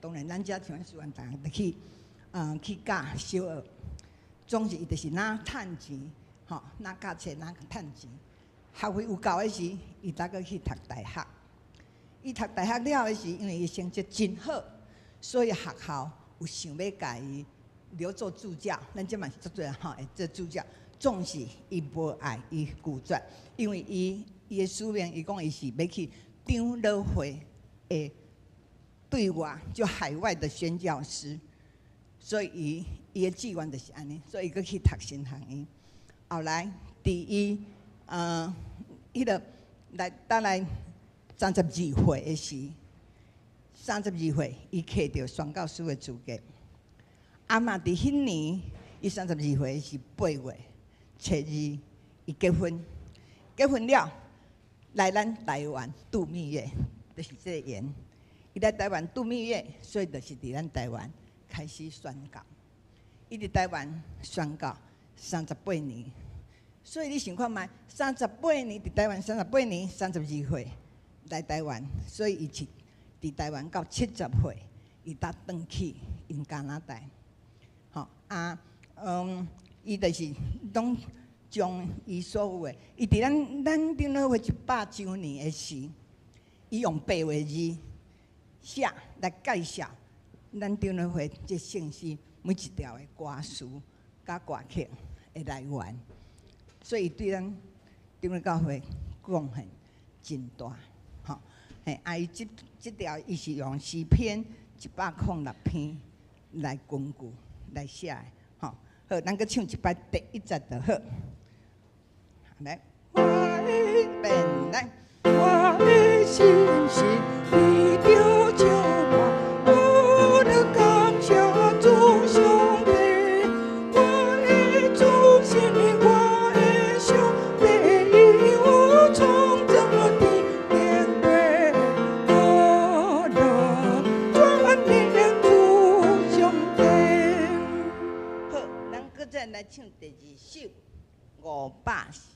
当然咱遮像师范大学就去教小学，总是伊就是哪趁钱，哪教册哪趁钱。学费有够的时，伊才阁去读大学。伊读大学了的时，因为伊成绩真好，所以学校有想要甲伊留做助教。咱即嘛是做会做助教，总是伊无爱伊拒绝，因为伊的使命，伊讲伊是要去长老会的对外就海外的宣教师，所以伊的志愿就是安尼，所以伊阁去读神学院。后来伫伊迄个来32岁的时，32岁伊摕到宣教师的资格。嘛伫迄年，伊32岁是8月初2，伊结婚，结婚了来咱台湾度蜜月，就是这个缘。伊来台湾度蜜月，所以就是伫咱台湾开始宣教。伊伫台湾宣教38年。所以你想看觅，38年伫台湾38年，32岁来台湾，所以伊是伫台湾到70岁，伊才转去因加拿大。伊就是拢将伊所有的，伊伫咱长老会100周年的时，伊用白话字写来介绍咱长老会这圣诗每一条的歌词甲歌曲的来源。所以对咱长老教会贡献真大，伊这条伊是用诗篇106篇来根据来写的，好，咱搁唱一摆第1节就好。来，我的本来，我的心是你着救我，我的感谢主上帝，我的主是你。来唱第2首540。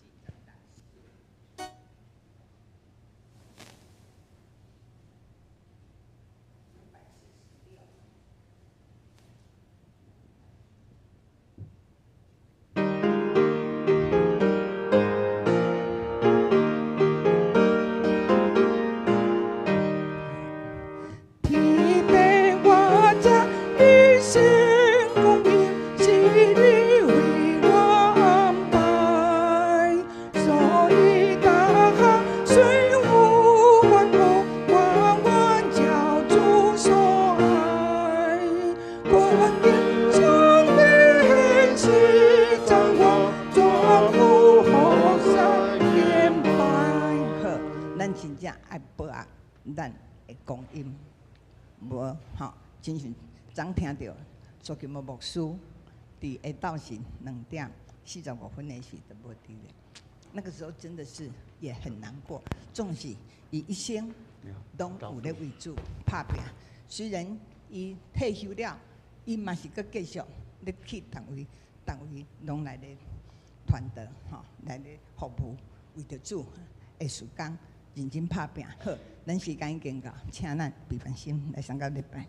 真是昨听到苏金木牧师伫下昼时2点45分的时就无伫咧，那个时候真的是也很难过。纵使伊一生拢有咧为主拍拼，虽然伊退休了，伊嘛是阁继续咧去单位拢来咧传道来咧服务，为着主的事工认真拍拼。好，咱时间已经到，请咱备份心来参加礼拜。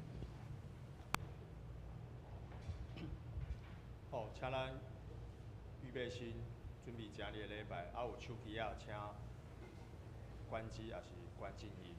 好，请咱预备心，准备今日的礼拜，有手机啊，请关机也是关静音。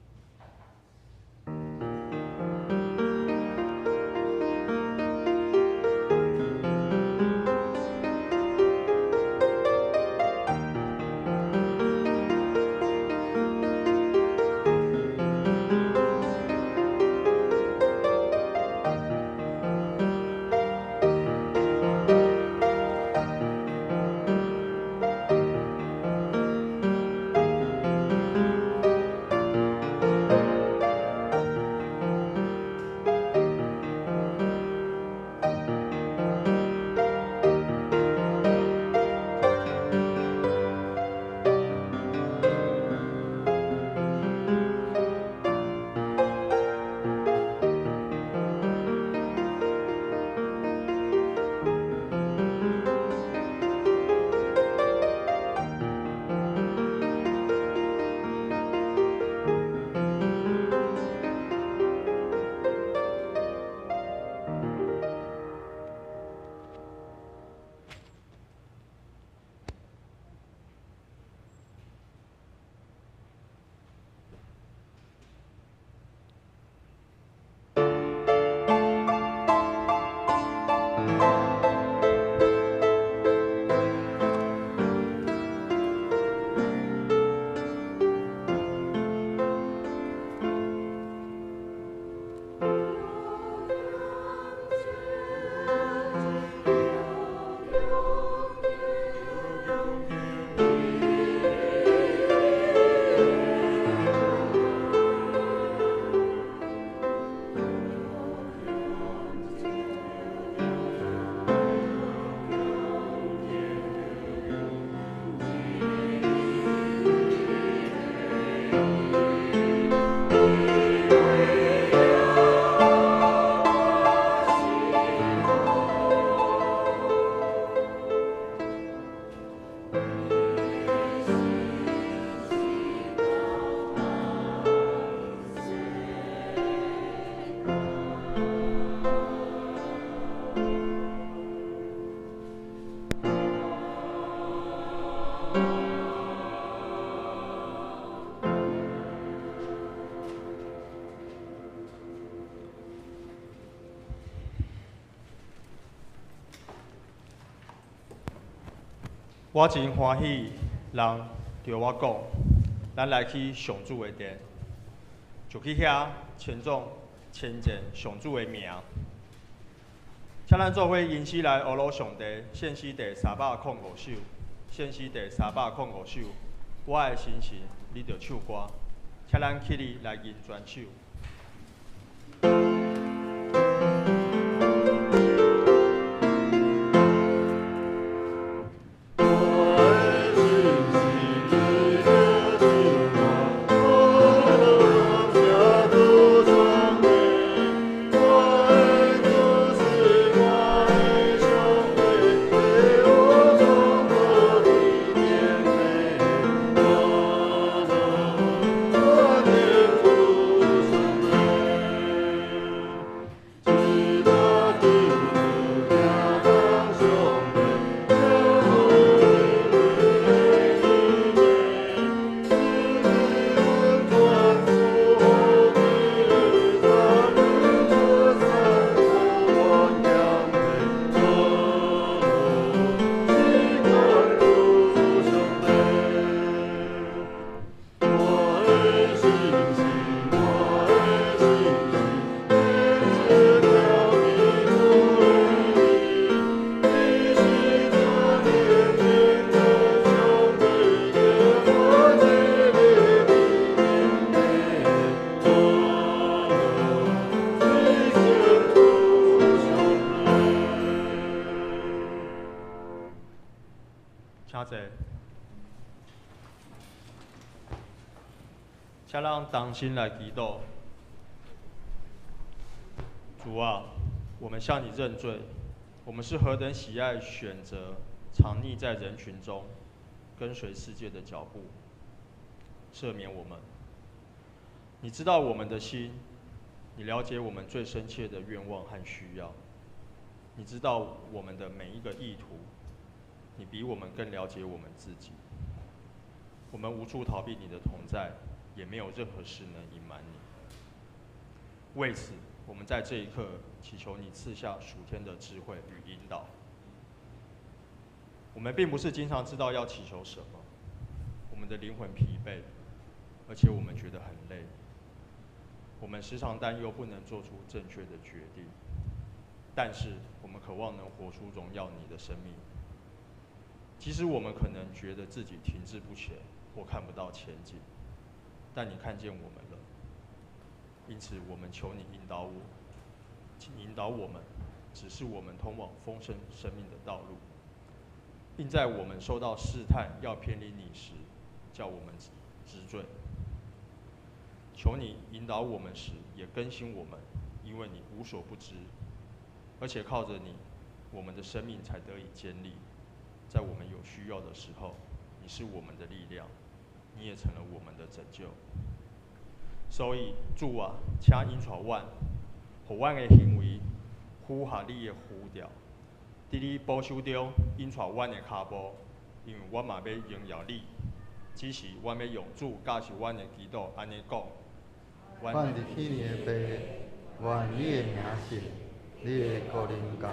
我真欢喜，人对我讲，咱来去上主的殿，就去遐称赞上主的名。请咱做伙因此来阿罗上帝，献诗第305首，献诗第305首。我的心情，你着唱歌，请咱起立来吟全首。请咱同心来祈祷。主啊，我们向你认罪，我们是何等喜爱选择藏匿在人群中，跟随世界的脚步。赦免我们。你知道我们的心，你了解我们最深切的愿望和需要，你知道我们的每一个意图，你比我们更了解我们自己。我们无处逃避你的同在，也没有任何事能隐瞒你。为此，我们在这一刻祈求你赐下属天的智慧与引导。我们并不是经常知道要祈求什么，我们的灵魂疲惫，而且我们觉得很累。我们时常担忧不能做出正确的决定，但是我们渴望能活出荣耀你的生命。即使我们可能觉得自己停滞不前或看不到前景，但你看见我们了。因此，我们求你引导我们，指示我们通往丰盛生命的道路，并在我们受到试探要偏离你时，叫我们知罪。求你引导我们时，也更新我们，因为你无所不知，而且靠着你，我们的生命才得以坚立。在我们有需要的时候，你是我们的力量，你也成了我们的拯救。所以，主啊，请引带阮，互阮的行为符合你的呼召，伫你保守中引带阮的脚步，因为阮嘛要荣耀你。只是阮要用主教示阮的祈祷，安尼讲。阮伫天的爸，愿你的名圣，你的国临到，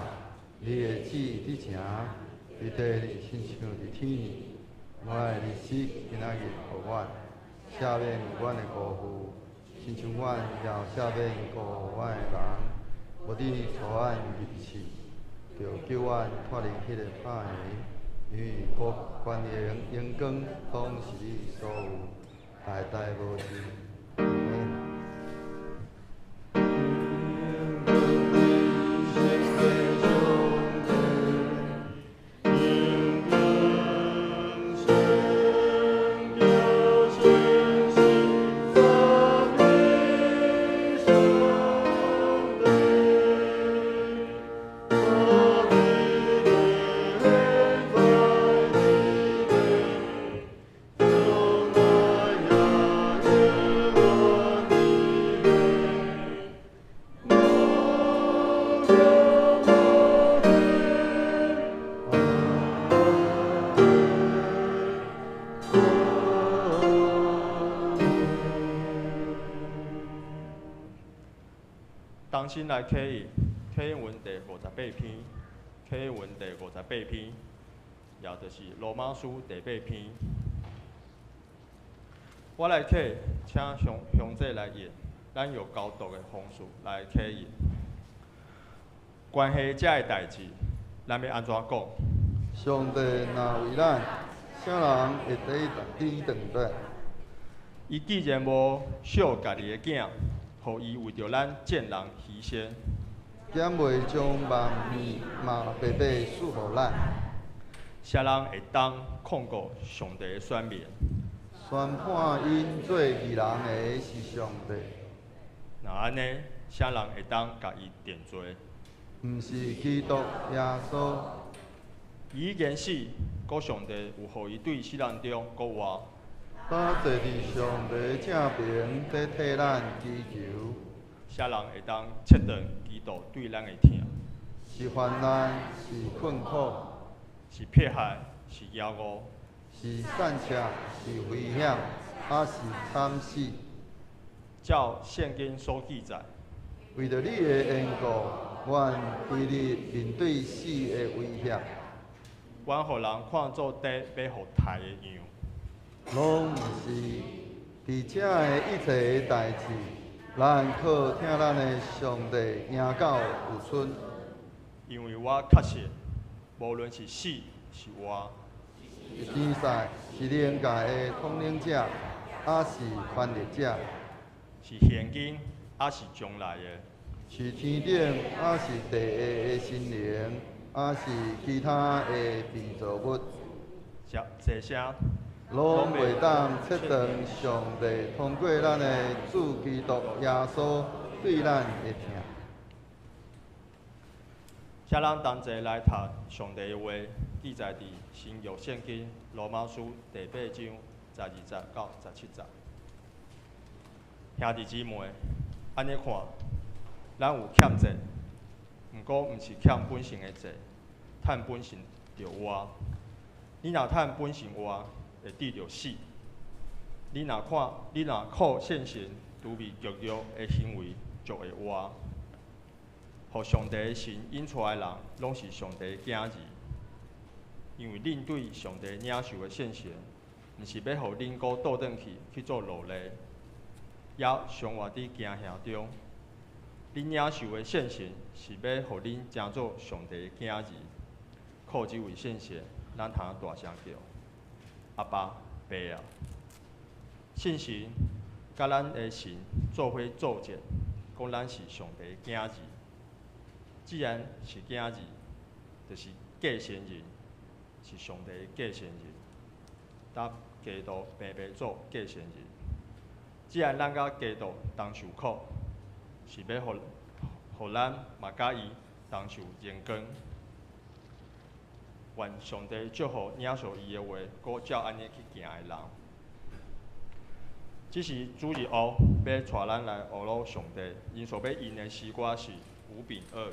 你的旨意伫城，伫地里亲像伫天。我的日子今仔日互阮，赦免阮的辜负，亲像阮也赦免辜负阮的人。无你带阮入去，就叫阮脱离迄个歹的，因为国权力、荣光拢是你所有，代代无尽。重新来启印文第58篇，启印文第58篇。也就是罗马书第8篇。我来客，请兄弟来演，咱用高度的方式来体验。关系这个代志，咱要安怎讲？上帝若为咱，啥人会抵挡得？伊既然无惜家己的囝，互伊为着咱贱人牺牲，减袂将万面嘛白白赐互咱。啥人会当控告上帝的选民？宣判因做义人的是上帝，那安尼，啥人会当甲伊定罪？毋是基督耶稣。伊已经死，搁上帝有互伊对死人中搁活。他坐伫上帝正边，在替咱祈求。啥人会当切断基督对咱的疼？是患难，是困苦，是迫害，是妖恶，是散赤，是危险，还是惨死。照圣经所记载，为着你的缘故，阮规日面对死的威胁，阮互人看作底要互杀的羊。拢毋是。伫遮的一切代志，咱靠听咱的上帝赢到有春。因为我确实，无论是死是活，是天使，是灵界的统领者，还是权力者，是现今，还是将来的，是天顶，还是地下的神灵，还是其他的被造物，这些拢袂当切断上帝通过咱的主基督耶稣对咱的疼。请咱同齐来读上帝的话，记载伫新约圣经罗马书第8章12节到17节。兄弟姊妹，安尼看，咱有欠债，毋过毋是欠本性的债，趁本性就活。你若趁本性活，会得着死。你若靠现行独未极恶的行为，就会活。互上帝的神引出来的人，拢是上帝的囝儿。因为恁对上帝领受的现行，毋是要互恁搁倒转去做奴隶，也生活伫惊吓中。恁领受的现行，是要互恁成做上帝的囝儿。靠这位现行，咱通大声叫阿爸爸啊！信神甲咱的神做伙作证，讲咱是上帝的囝儿。既然是囝儿，就是继承人，是上帝的继承人，搭基督平平做继承人。既然咱甲基督同受苦，是要互咱嘛甲伊同受荣光。愿上帝祝福领受伊的话，搁照安尼去行的人。只是主日后要带咱来学习上帝，因所要引的诗歌是五饼二鱼。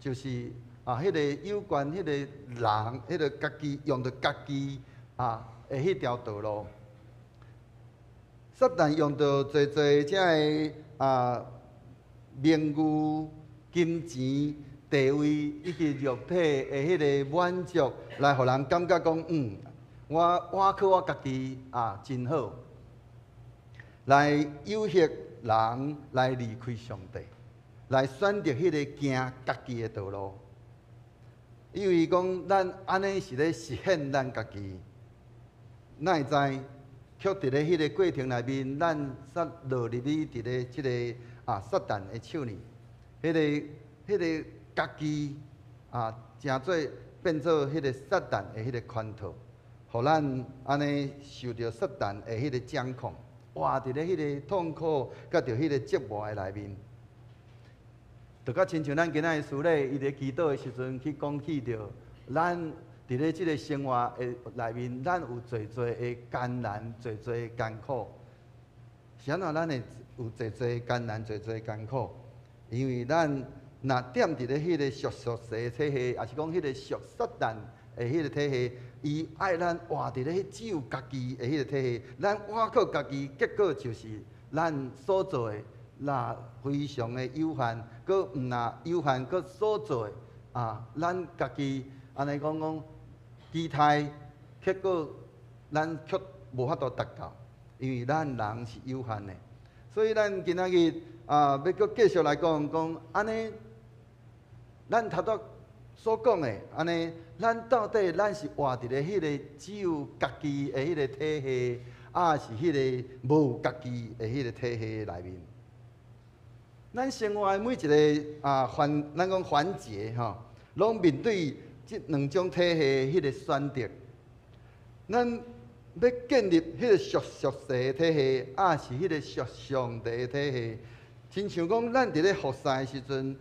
就是迄个有关迄个人，迄个家己用着家己的迄条道路。撒旦用着侪侪遮个名誉、金钱、地位以及肉体的迄个满足，来互人感觉讲，我靠我家己真好，来诱惑人来离开上帝，来选择迄个行家己的道路。因为讲咱安尼是咧实现咱家己，哪会知？却伫咧迄个过程内面，咱落入去伫咧即个撒旦的手里，迄个家己诚做变做迄个撒旦的迄个圈套，互咱安尼受着撒旦的迄个掌控，活伫咧迄个痛苦甲着迄个折磨的内面。就较亲像咱今仔日师咧，伊咧祈祷的时阵去讲起着咱。伫咧即个生活的内面，咱有侪侪的艰难，侪侪的艰苦。是安怎咱会有侪侪的艰难，侪侪的艰苦？因为咱若踮伫咧迄个俗世的体系，也是讲迄个俗撒旦的迄个体系，伊爱咱活伫咧只有家己的迄个体系，咱活靠家己，结果就是咱所做的若非常的有限，佮毋若有限，佮所做的咱家己安尼讲。期待，结果咱却无法度达到，因为咱人是有限的，所以咱今仔日要搁继续来讲安尼，咱头拄所讲的安尼，咱到底咱是活伫咧迄个只有家己的迄个体系，是迄个无家己的迄个体系内面。咱生活的每一个咱讲环节拢面对。即两种体系迄个选择，咱要建立迄个俗世的体系，是迄个属上帝的体系。亲像讲，咱伫咧服侍的时阵，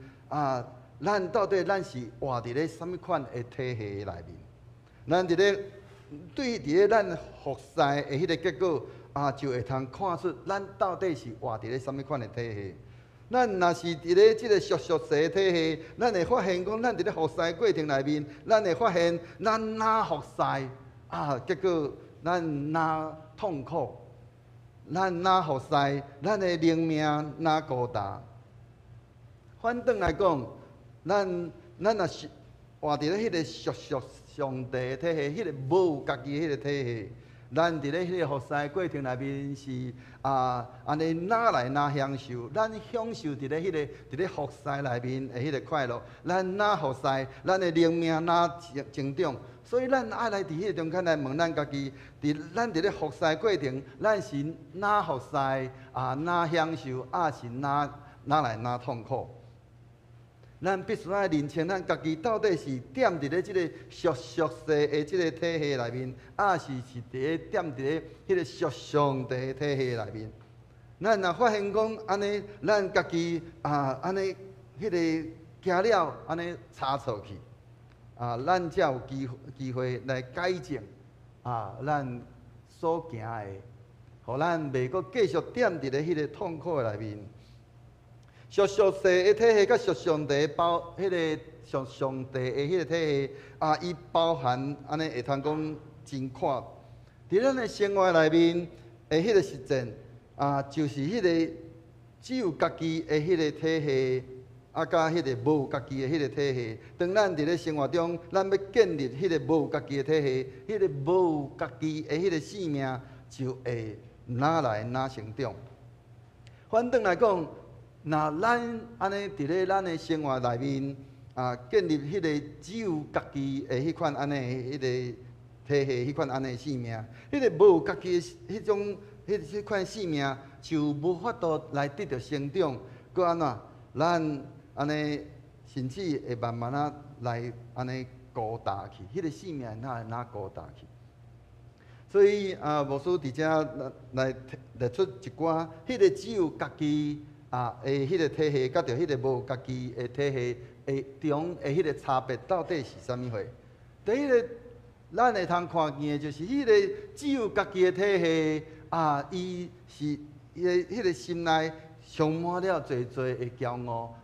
咱到底是活伫咧什么款的体系内面？咱伫咧对伫咧咱服侍的迄个结果，就会通看出咱到底是活伫咧什么款的体系。咱若是伫咧即个俗世体系，咱会发现讲，咱伫咧服侍过程内面，咱会发现咱哪服侍结果咱哪痛苦，咱哪服侍，咱的灵命哪孤单。反转来讲，咱若是活伫咧迄个俗上帝的体系，迄个无家己的迄个体系。咱伫咧迄个服侍过程内面是安尼哪来哪享受？咱享受伫咧迄个伫咧服侍内面的迄个快乐。咱哪服侍，咱的灵命哪成长。所以咱爱来伫迄个中间来问咱家己，咱伫咧服侍过程，咱是哪服侍哪享受，是哪来哪痛苦？咱必须要认清咱家己到底是踮伫咧即个俗世的即个体系内面，是伫咧踮伫咧迄个俗上帝的体系内面。咱若发现讲安尼，咱家己安尼迄个行了安尼差错去，咱才有机会来改正咱所行的，互咱袂阁继续踮伫咧迄个痛苦的内面。俗世的体系甲俗上帝迄个俗上帝的迄个体系伊包含安尼会通讲真宽。伫咱的生活内面的迄个实践就是迄个只有家己的迄个体系，甲迄个无家己的迄个体系。当咱伫咧生活中，咱要建立迄个无家己的体系，迄个无家己的迄个生命就会哪来哪成长。反转来讲。那咱安尼伫咧咱的生活内面建立迄个只有家己的迄款安尼迄个体系，迄款安尼生命，迄个无家己的迄种迄款生命，就无法度来得到成长。搁安怎？咱安尼甚至会慢慢来安尼孤单去，迄个生命哪孤单去？所以牧师伫遮来列出一寡，迄个只有家己。迄个体系，甲着迄个无家己的体系中的迄个差别到底是啥物货？第一个，咱会通看见的就是迄个只有家己的体系伊是伊的迄个心内充满了侪侪的骄傲。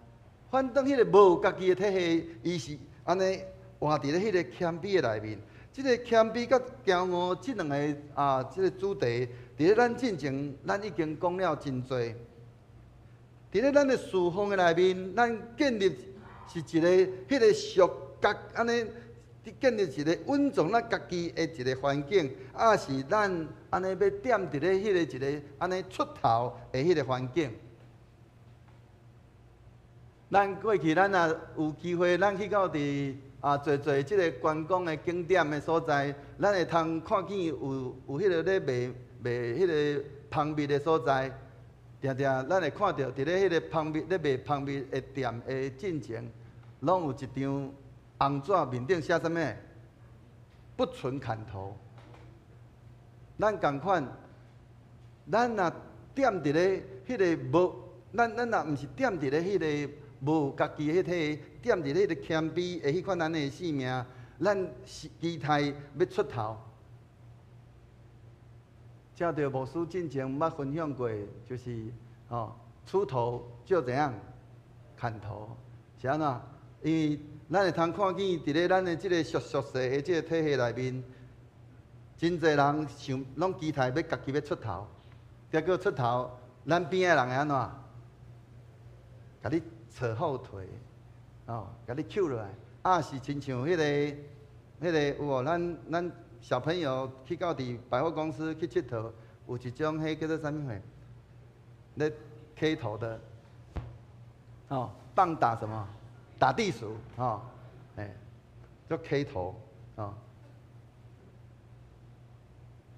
反正迄个无家己的体系，伊是安尼活伫咧迄个谦卑的内面。即个谦卑甲骄傲即两个即个主题，伫咧咱进前，咱已经讲了真多。伫咧咱的侍奉的内面，咱建立是一个迄个属角安尼，建立一个稳重咱家己的一个环境，是咱安尼要踮伫咧迄个一个安尼出头的迄个环境。咱过去咱也有机会，咱去到做即个观光的景点的所在，咱会通看见有迄个咧卖迄个蜂蜜的所在，常常咱会看到伫咧迄个蜂蜜咧卖蜂蜜的店的进前，拢有一张红纸面顶写啥物？不纯砍头。咱共款，咱若踮伫咧迄个无，咱若毋是踮伫咧迄个。无家己迄体，踮伫咧迄个谦卑的迄款咱的性命，咱期待要出头。照着牧师进前捌分享过，就是出头就怎样砍头，是安怎？因为咱会通看见伫咧咱的即个熟悉的即个体系内面，真侪人想拢期待要家己要出头，结果出头，咱边的人会安怎？甲你扯后腿，甲你扣落来，是亲像迄个有无？咱小朋友去到伫百货公司去佚佗，有一种迄叫做啥物货？咧K头的，棒打什么？打地鼠，叫 K 头，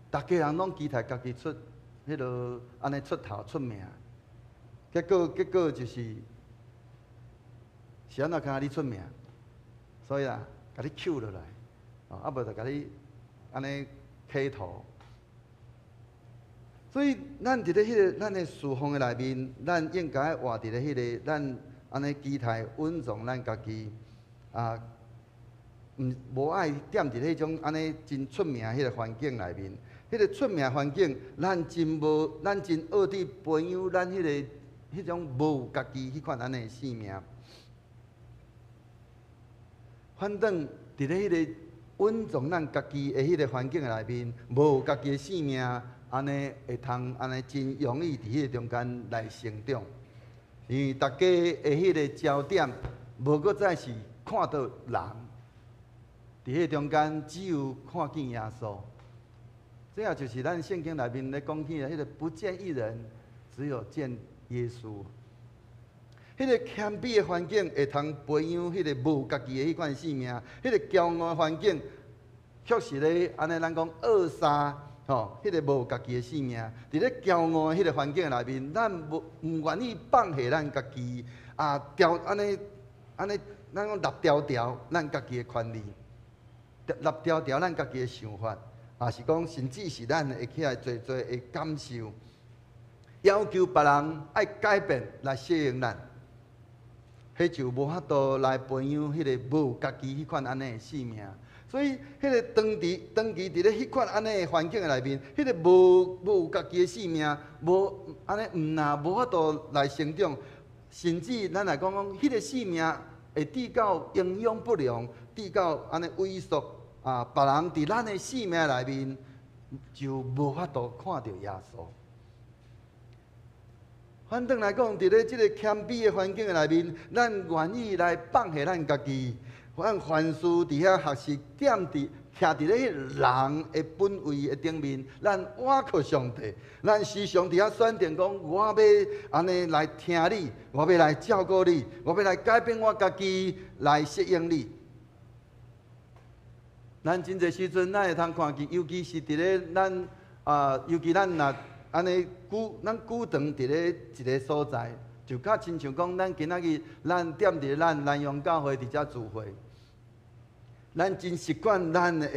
大家人拢期待家己出迄落安尼出头出名，结果就是。是安怎看你出名，所以甲你扣落来，无就甲你安尼起头。所以咱伫咧迄个咱的侍奉的内面，咱应该活伫咧迄个咱安尼期待稳重咱家己无爱踮伫迄种安尼真出名迄个环境内面。迄个出名环境，咱真恶地培养咱迄种无家己迄款安尼的性命。反正伫咧迄个稳重咱家己的迄个环境内面，无家己的性命，安尼会通安尼真容易伫迄个中间来成长。因为大家的迄个焦点，无搁再是看到人，伫迄中间只有看见耶稣。这也就是咱圣经内面咧讲起的迄个不见一人，只有见耶稣。迄个谦卑的环境会通培养迄个无家己的迄款性命，迄个骄傲的环境，确实咧安尼咱讲扼杀迄个无家己的性命。伫咧骄傲的迄个环境内面，咱唔愿意放下咱家己安尼，咱讲立条条咱家己的权利，立条条咱家己的想法，是讲甚至是咱会起来做的感受，要求别人爱改变来适应咱。迄就无法度来培养迄个无家己迄款安尼的性命，所以迄个长期伫咧迄款安尼的环境内面，迄个无家己的性命，无安尼无法度来成长，甚至咱来讲迄个性命会致到营养不良，致到安尼萎缩别人伫咱的性命内面就无法度看到耶稣。反正来讲，伫咧即个谦卑的环境内面，咱愿意来放下咱家己，咱凡事伫遐学习踮伫咧迄人的本位的顶面，咱倚靠上帝，咱时常伫遐选定讲，我要安尼来听你，我要来照顾你，我要来改变我家己，来适应你。咱真侪时阵，咱会通看见，尤其是伫咧咱尤其咱若安尼咱久长伫咧一个所在，就较亲像讲，咱今仔日咱踮伫咱南洋教会伫遮聚会，咱真习惯咱的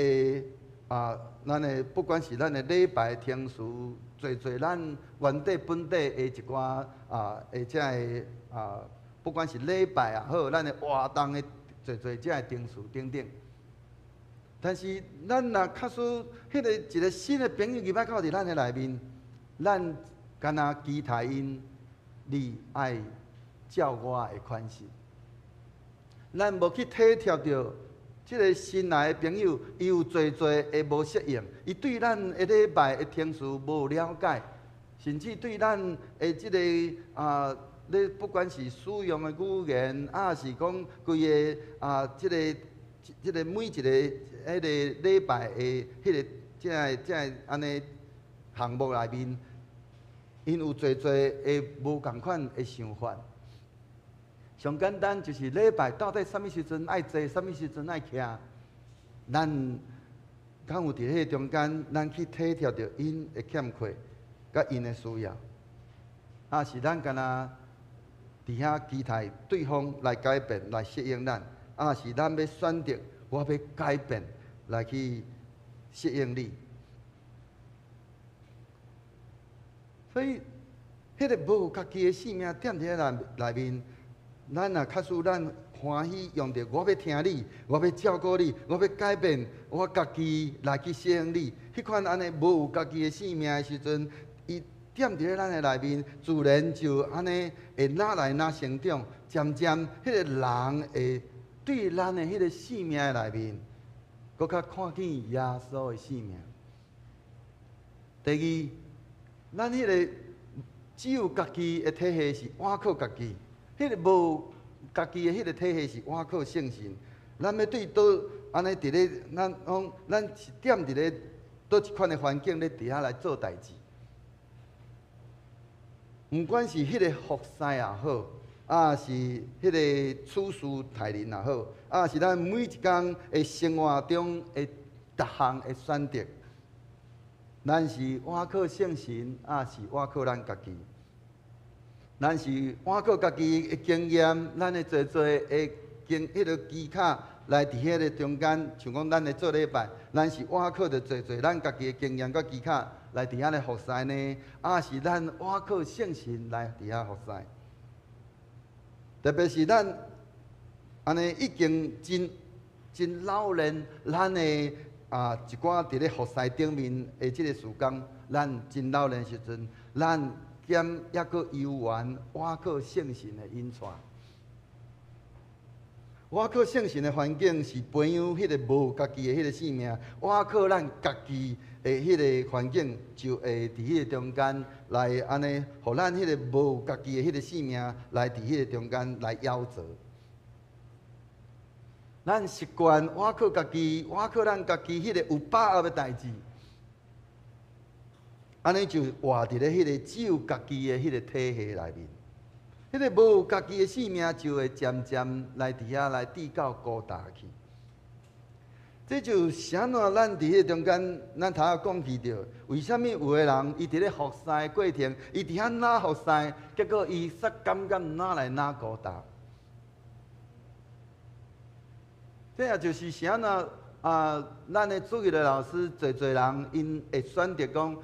不管是咱的礼拜天数，做咱原地本地的一寡不管是礼拜也好，咱的活动的做遮的定数等等。但是咱若假使迄个一个新的朋友入来到伫咱的内面，咱敢若期待因，你爱照我的款式，咱无去体贴着即个新来的朋友，伊有侪会无适应，伊对咱的礼拜的程序无了解，甚至对咱的即个你不管是使用的语言，是讲规个即个每一个迄个礼拜的迄个即个安尼项目内面，因有侪会无共款的想法。上简单就是礼拜到底什么时阵爱坐，什么时阵爱徛，咱敢有伫迄中间，咱去体贴着因的欠缺，甲因的需要，是咱干那伫遐期待对方来改变、来适应咱，是咱要选择我要改变来去适应你。所以，迄个无有家己的性命踮伫咧内面。咱若假使咱欢喜用着我要听你，我要照顾你，我要改变我家己来去适应你，迄款安尼无有家己的性命的时阵，伊踮伫咧咱的内面，自然就安尼会哪来哪成长，渐渐迄个人会对咱的迄个性命的内面，搁较看见耶稣的性命。第二，咱迄个只有家己的体系是倚靠家己。迄个无家己的迄个体系是倚靠圣神，咱要对倒安尼伫咧，咱讲咱是踮伫咧倒一款的环境咧，伫遐来做代志。毋管是迄个服侍也好，是迄个处事待人也好，是咱每一工的生活中的逐项的选择，咱是倚靠圣神，是倚靠咱家己。咱是倚靠家己的经验，咱的做的迄个技巧来伫迄个中间，像讲咱的做礼拜，咱是倚靠着做咱家己的经验甲技巧来伫遐来服侍呢，是咱倚靠圣神来伫遐服侍。特别是咱安尼已经真老练，咱的一寡伫咧服侍顶面的即个时间，咱真老练时阵，咱兼抑阁游玩，倚靠圣神的引带。倚靠圣神的环境是培养迄个无家己的迄个性命，倚靠咱家己的迄个环境，就会伫迄个中间来安尼，互咱迄个无家己的迄个性命来伫迄个中间来夭折。咱习惯倚靠家己，倚靠咱家己迄个有把握的代志。安尼就活伫咧迄个只有家己的迄个体系内面，迄个无有家己的性命就会渐渐来伫遐来递到孤单去。这就是安怎咱伫迄中间，咱头仔讲起着，为什么有的人伊伫咧服侍的过程，伊伫遐哪服侍，结果伊煞感觉哪来哪孤单。这也就是是安怎咱的主日的老师，侪人因会选择讲。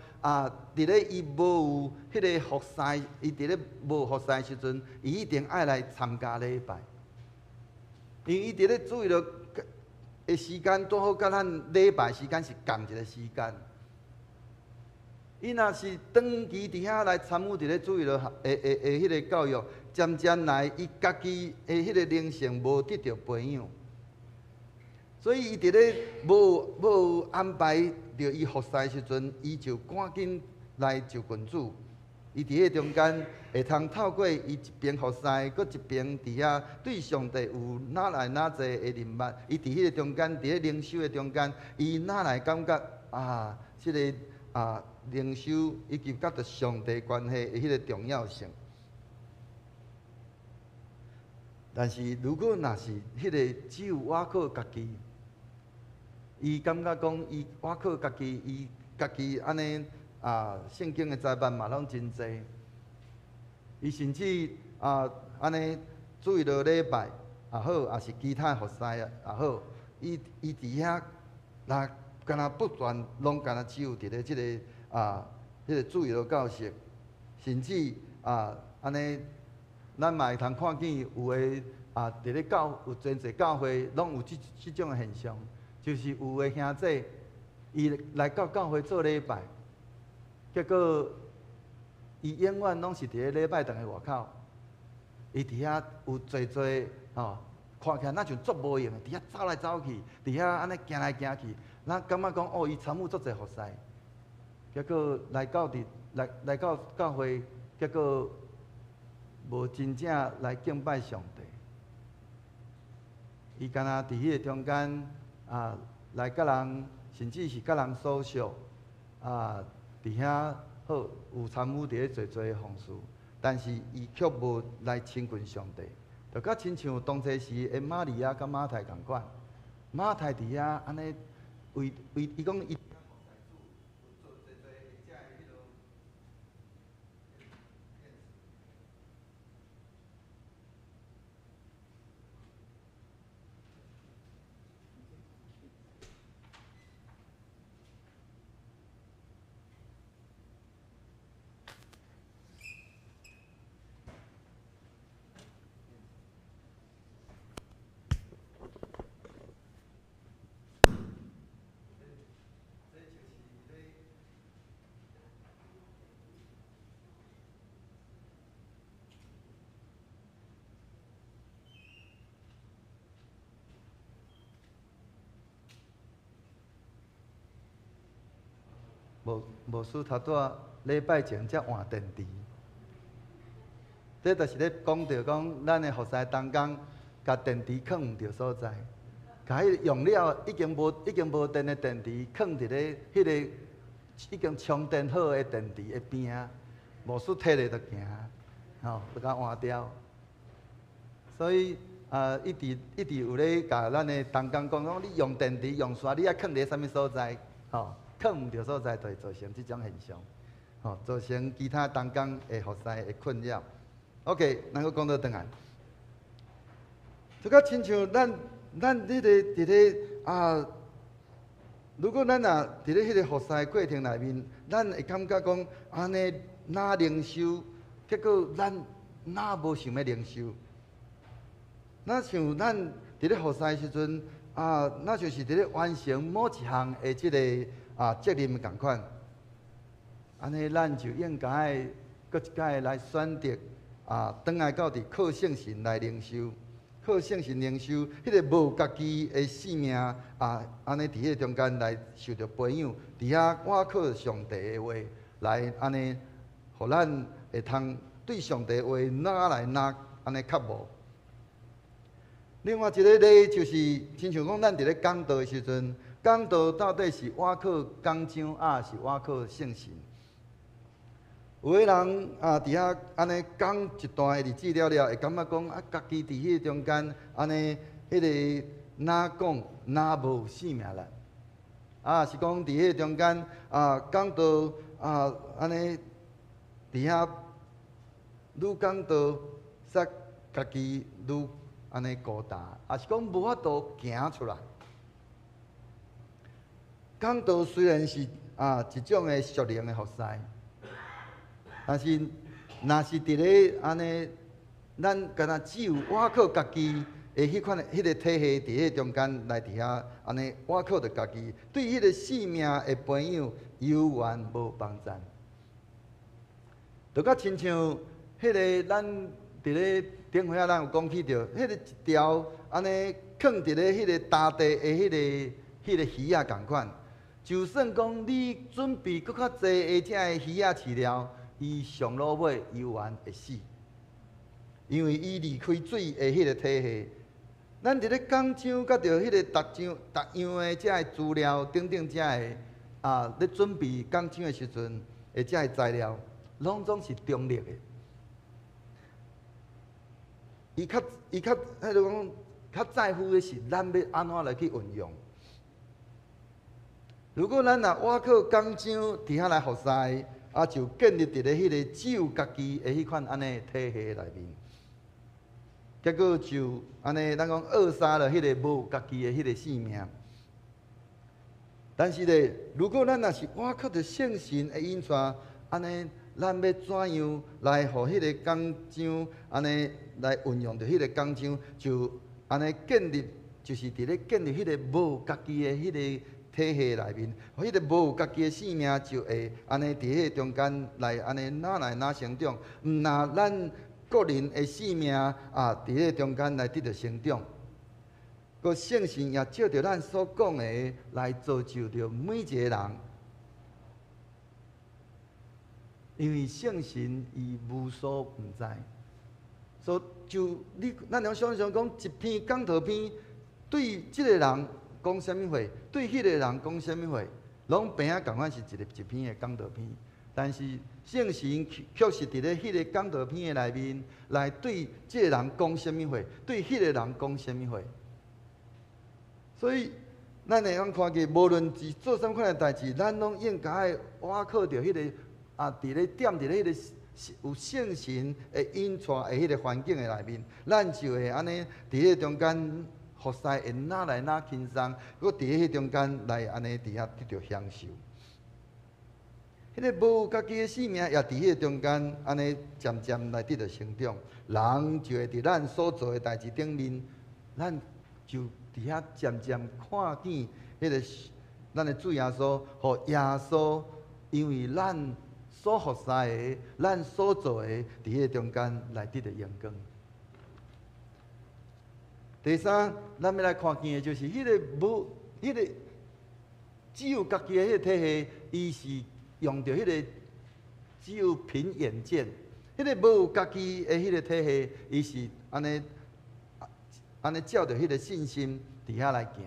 伫咧伊无有迄个服侍，伊伫咧无服侍的时阵，伊一定爱来参加礼拜。因为伊伫咧注意到的时间，拄好甲咱礼拜时间是共一个时间。伊若是长期伫遐来参与伫咧注意到迄个教育，渐渐来伊家己的迄个灵性无得到培养，所以伊伫咧无安排。着伊服侍的时阵，伊就赶紧来就群主。伊伫迄中间会通透过伊一边服侍，搁一边伫遐对上帝有哪来哪济的认捌。伊伫迄个中间，伫咧灵修的中间，伊哪来感觉即个灵修以及甲着上帝关系的迄个重要性。但是如果若是迄个只有倚靠家己，伊感觉讲，伊倚靠家己，伊家己安尼圣经的知识嘛拢真济。伊甚至安尼注意到礼拜也好，也是其他服侍也好，伊伫遐若敢若不断拢敢若只有伫咧即个迄个注意到教室，甚至安尼，咱嘛会通看见有诶伫咧有真济教会拢有即种诶现象。就是有的兄弟，伊来到教会做礼拜，结果伊永远拢是伫咧礼拜堂的外口，伊伫遐有做看起来咱像足无用的，伫遐走来走去，伫遐安尼行来行去，咱感觉讲哦，伊参与足侪服侍，结果来到教会，结果无真正来敬拜上帝。伊敢若伫迄个中间来甲人，甚至是甲人相熟伫遐好有参与伫咧侪侪奉事，但是伊却无来亲近上帝。就甲亲像当初时的玛利亚甲马太共款，马太伫遐安尼为伊讲伊。无输头拄礼拜前才换电池，这就是咧讲到讲咱的服侍当工，甲电池放毋着所在，甲迄用了已经无电的电池放伫咧迄个已经充电好的电池的边啊，无输摕咧就行，就甲换掉。所以一直有咧甲咱的当工讲你用电池用线，你爱放伫啥物所在，放毋着所在，就会造成即种现象，造成其他当工的服侍的困扰。OK， 咱阁讲到转来，就甲亲像咱迄个伫咧如果咱若伫咧迄个服侍的过程内面，咱会感觉讲安尼哪灵修，结果咱哪无想要灵修，那像咱伫咧服侍的时阵那就是伫咧完成某一项的即个。责任共款，安尼咱就应该搁一摆来选择转来到伫靠圣神来灵修，靠圣神灵修，迄个无家己的性命安尼伫迄中间来受着培养，伫遐我靠上帝的话来安尼，互咱会通对上帝的话拿来拿安尼较无。另外一个例就是，亲像讲咱伫咧讲道的时阵。讲道到底是倚靠讲章是倚靠圣神？有个人伫遐安尼讲一段日子了，会感觉讲家己伫迄中间安尼迄个哪讲哪无性命力，是讲伫迄中间讲道安尼伫遐愈讲道，煞家己愈安尼孤单，也是讲无法度行出来。讲道虽然是一种的属灵的服侍，但是若是伫咧安尼，咱敢若只有倚靠家己的迄款迄个体系伫迄中间来伫遐安尼倚靠着家己，对迄个性命的培养有缘无帮助。就甲亲像迄个咱伫咧顶回咱有讲起着迄个一条安尼放伫咧迄个大地的迄个鱼仔共款。就算讲你准备搁较济下只的鱼仔饲料，伊上落尾有缘会死，因为伊离开水的迄个体系。咱伫咧讲章，甲着迄个逐样的只的资料等等只的咧准备讲章的时阵，的只的材料，拢总是中立的。伊较迄个讲较在乎的是咱要安怎来去运用。如果咱若倚靠讲章伫遐来服侍，就建立伫咧迄个只有家己的迄款安尼体系内面，结果就安尼，咱讲扼杀了迄个无家己的迄个性命。但是咧，如果咱若是倚靠着圣神的引带，安尼咱要怎样来互迄个讲章安尼来运用着迄个讲章，就安尼建立，就是伫咧建立迄个无家己的迄个。体系内面，迄个无有家己的性命，就会安尼伫迄中间来安尼哪来哪成长。毋若咱个人的性命伫迄中间来得到成长，个圣神也照着咱所讲的来造就着每一个人。因为圣神伊无所不在，所以就咱俩想想讲，一篇讲道篇对即个人讲啥物话，对迄个人讲啥物话，拢平啊共款是一篇的讲道篇。但是圣神却是伫咧迄个讲道篇的内面，来对即个人讲啥物话，对迄个人讲啥物话。所以，咱会通看见，无论是做啥款的代志，咱拢应该挖靠着迄个伫咧点伫咧迄个有圣神的引带的迄个环境的内面，咱就会安尼伫迄中间，服侍会哪来哪轻松，搁伫迄中间来安尼伫遐得到享受。迄个无有家己的性命，也伫迄中间安尼渐渐来得到成长，人就会伫咱所做的代志顶面，咱就伫遐渐渐看见迄个咱的主耶稣，和耶稣，因为咱所服侍的、咱所做的，伫迄中间来得到荣光。第三，咱要来看见的就是迄个无，迄个只有家己的迄个体系，伊是用着迄个只有凭眼见，迄个无有家己的迄个体系，伊是安尼照着迄个信心伫遐来行。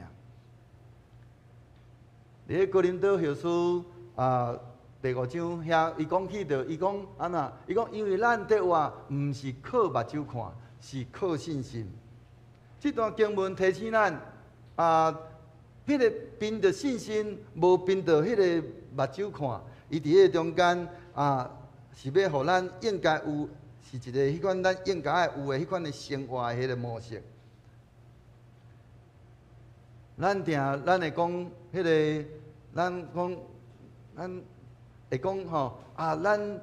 伫哥林多后书第5章遐，伊讲起着，伊讲安那？伊讲因为咱得活，毋是靠目睭看，是靠信心。这段经文提醒咱迄个凭着信心，无凭着迄个目睭看，伊伫迄个中间是要互咱应该有，是一个迄款咱应该有的迄款的生活的迄个模式。咱会讲迄个，咱会讲吼咱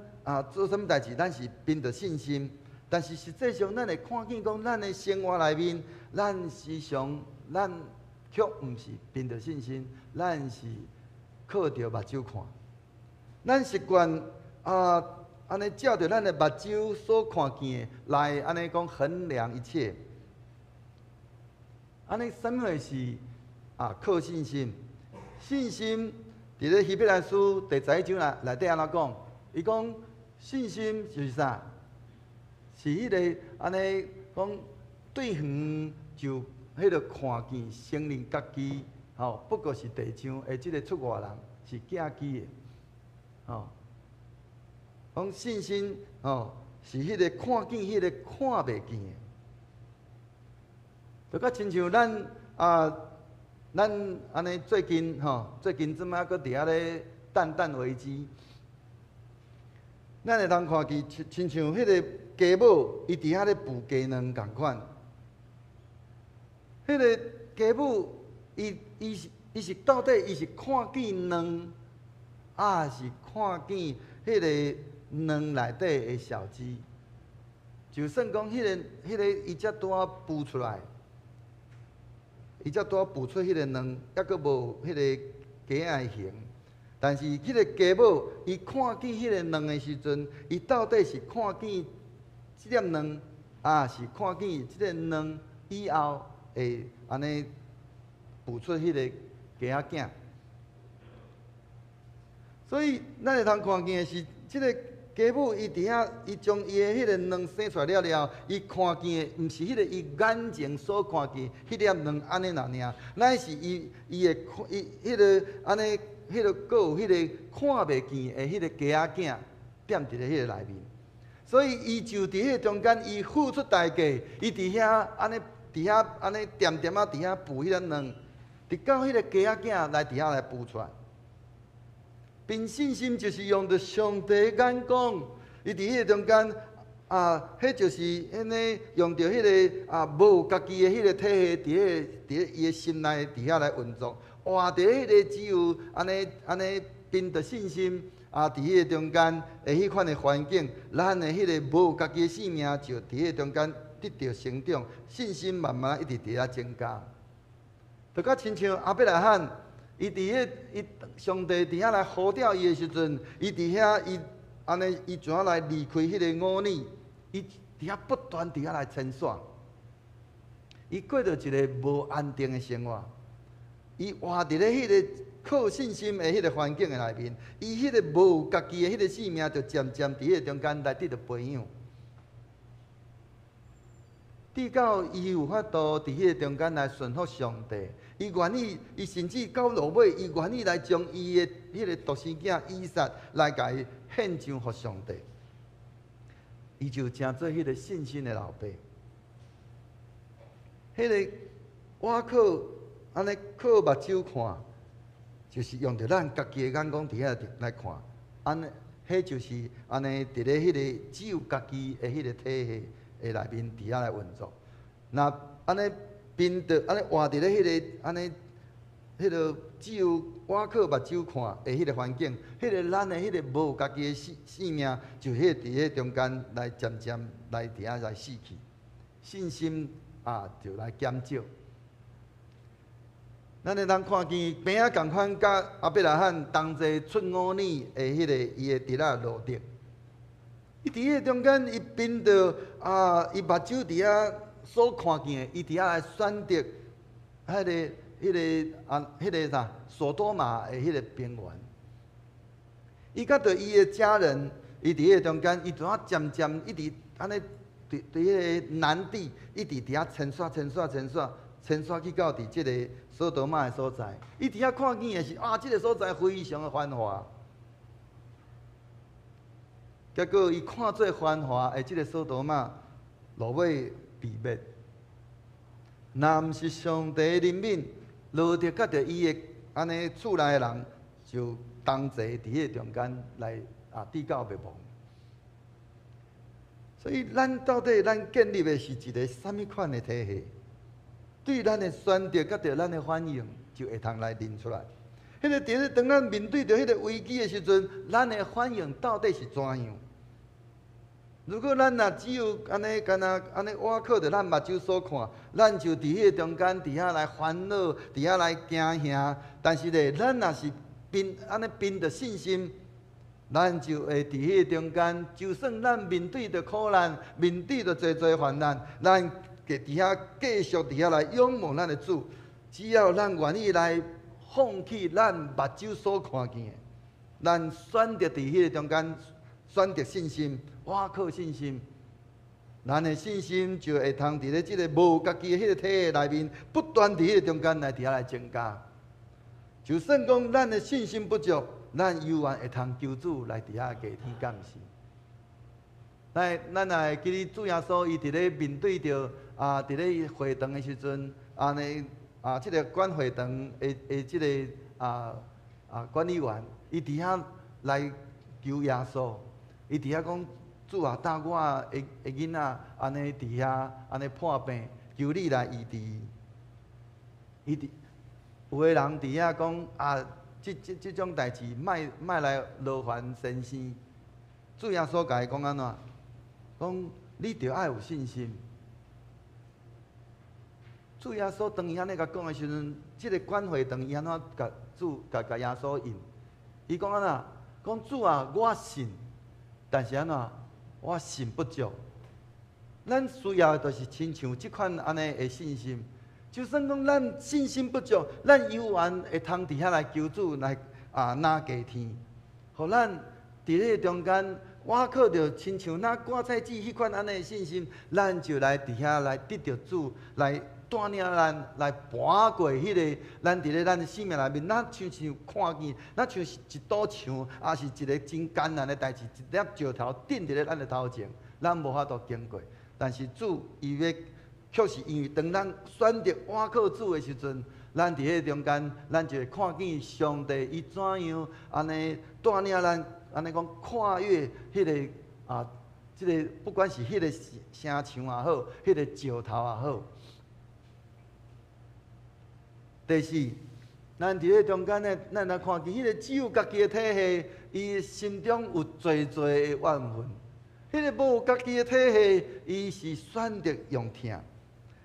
做啥物代志，咱是凭着信心。但是实际上，咱会看见讲，咱的生活内面，咱时常咱却毋是凭着信心，咱是靠着目睭看。咱习惯安尼照着咱的目睭所看见的来安尼讲衡量一切。安尼什么是靠信心？信心伫咧希伯来书第11章内底安怎讲？伊讲信心就是啥？是迄个安尼讲对远就迄个看见承认家己不过是地上的即个出外人，是寄居的讲信心是迄个看见迄个看袂见的，就甲亲像咱安尼最近即摆搁伫遐咧蛋危机，咱会通看见亲像迄个家母伊伫遐咧孵鸡卵共款，迄个家母伊是到底伊是看见卵，是看见迄个卵内底的小鸡？就算讲迄个伊才拄仔孵出来。伊才拄仔孵出迄个卵，还阁无迄个鸡仔的形。但是迄个家母，伊看见迄个卵的时阵，伊到底是看见即粒卵，是看见即个卵以后会安尼孵出迄个鸡仔囝。所以咱会通看见的是，即个家母伊伫遐，伊将伊的迄个卵生出来了，伊看见的毋是迄个伊眼前所看见迄粒卵安尼尔，乃是伊迄个安尼，迄个阁有迄个看袂见的迄个鸡仔囝踮伫咧迄个内面。所以伊就伫迄中间，伊付出代价，伊伫遐安尼，伫遐安尼伫遐孵迄粒卵，直到迄个鸡仔囝来伫遐来孵出来。凭信心就是用着上帝的眼光，伊伫迄个中间迄就是安尼用着迄个无有家己的迄个体系，伫伊的心内伫遐来运作，活伫迄个只有安尼凭着信心伫迄个中间的迄款的环境，咱的迄个无有家己的性命就伫迄个中间得到成长，信心慢慢一直伫遐增加。就甲亲像亚伯拉罕。伊伫迄上帝伫遐来呼召伊的时阵，伊伫遐伊怎来离开迄个5年？伊伫遐不断伫遐来牵线。伊过着一个无安定的生活，伊活伫咧迄个靠信心的迄个环境的内面，伊迄个无有家己的迄个性命，就渐渐伫迄个中间来得到培养。直到伊有法度伫迄个中间来顺服上帝，伊愿意，伊甚至到落尾，伊愿意来将伊的迄个独生囝以撒来甲伊献上互上帝。伊就成做迄个信心的老爸。迄个我靠安尼靠目睭看，就是用着咱家己的眼光伫遐来看，安尼，迄就是安尼伫咧迄个只有家己的迄个体系的内面伫遐来运作。那安尼凭着安尼活伫咧迄个安尼，迄个只有我靠目睭看的迄个环境，迄个咱的迄个无有家己的性命，就迄伫迄中间来渐渐来伫遐来死去，信心就来减少。咱的人看见病仔共款，甲阿伯拉罕同齐出5年的迄个伊的伫遐路程，伊伫迄中间，伊凭着伊目睭伫遐所看见的，伊伫遐来选择迄个啥索多玛的迄个边缘。伊甲着伊的家人，伊伫迄中间，伊怎啊渐渐一直安尼伫迄个南地，一直伫遐牵线去到伫即个索多玛的所在。伊伫遐看见的是即个所在非常的繁华。结果伊看做繁华的即个索多玛，落尾被灭。若毋是上帝的怜悯，落着甲着伊的安尼厝内的人，就同齐伫迄中间来抵到灭亡。所以，咱到底咱建立的是一个什么款的体系？对咱的选择，甲着咱的反应，就会通来认出来。迄个伫咧当咱面对着迄个危机的时阵，咱的反应到底是怎样？如果咱若只有安尼，干那安尼，我靠着咱目睭所看，咱就伫迄个中间，伫遐来烦恼，伫遐来惊吓。但是咧，咱若是凭着信心。咱就会伫迄个中间，就算咱面对着苦难，面对着侪患难，咱伫遐继续伫遐来仰望咱的主。只要咱愿意来放弃咱目睭所看见的，咱选择伫迄个中间，选择信心，我靠信心，咱的信心就会通伫咧即个无家己的迄个体系内面，不断伫迄个中间来伫遐来增加。就算讲咱的信心不足，咱犹原会通求主来伫遐加天感谢。咱也会记得主耶稣伊伫咧面对着伫咧会堂的时阵，安尼即个管会堂的即个管理员，伊伫遐来求耶稣，伊伫遐讲主啊，带我的囡仔安尼伫遐安尼破病，求你来医治。有个人伫遐讲即种代志，莫来劳烦先生。主耶稣甲伊讲安怎？讲你着爱有信心。主耶稣当伊安尼甲讲的时阵，即个管会堂伊安怎甲耶稣应？伊讲安怎？讲主啊，我信，但是安怎？我信不足。咱需要的就是亲像即款安尼的信心。就算讲咱信心不足，咱犹原会通伫遐来求主来拿加天，互咱伫咧中间，我靠着亲像那挂菜子迄款安尼的信心，咱就来伫遐来得着主来带领咱来爬过迄个咱伫咧咱的生命内面，咱像看见，咱像是一堵墙，也是一个真艰难的代志，一粒石头顶伫咧咱的头前，咱无法度经过。但是主伊要。确实，因为当咱选择倚靠主的时阵，咱伫迄中间，咱就会看见上帝伊怎样安尼带领咱，安尼讲跨越迄个即个不管是迄个城墙也好，迄个石头也好。第四，咱伫迄中间呢，咱来看见迄个只有家己的体系，伊心中有侪的怨恨。迄个无有家己的体系，伊是选择用疼。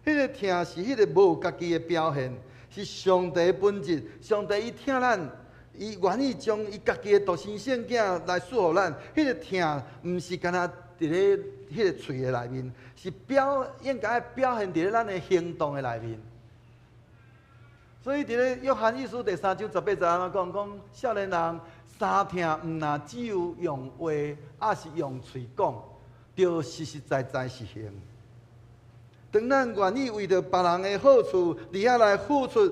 迄个疼是迄个无有家己的表现，是上帝的本质。上帝伊疼咱，伊愿意将伊家己的独生圣囝来赐予咱。迄个疼，毋是干那伫伫咧迄个喙的内面，是应该表现伫咧咱的行动的内面。所以伫咧约翰一书第3章18节安怎讲少年人三听毋若只有用话，也是用喙讲，着实实在在实行。当咱愿意为着别人的好处，伫遐来付出，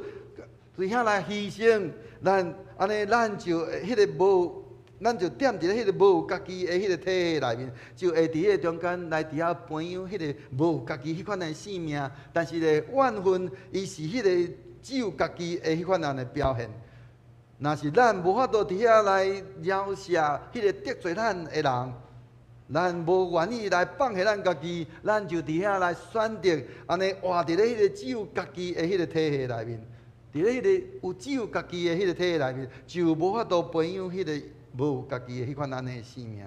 伫遐来牺牲，咱就迄个无，咱就踮伫咧迄个无有家己的迄个体系内面，就会伫迄个中间来伫遐培养迄个无有家己迄款的性命，但是咧怨恨，伊是迄个只有家己的迄款的表现。若是咱无法度伫遐来饶恕迄个得罪咱的人。咱无愿意来放下咱家己，咱就伫遐来选择安尼活伫咧迄个只有家己的迄个体系内面，伫咧迄个有只有家己的迄个体系内面，就无法度培养迄个无有家己的迄款安尼的生命。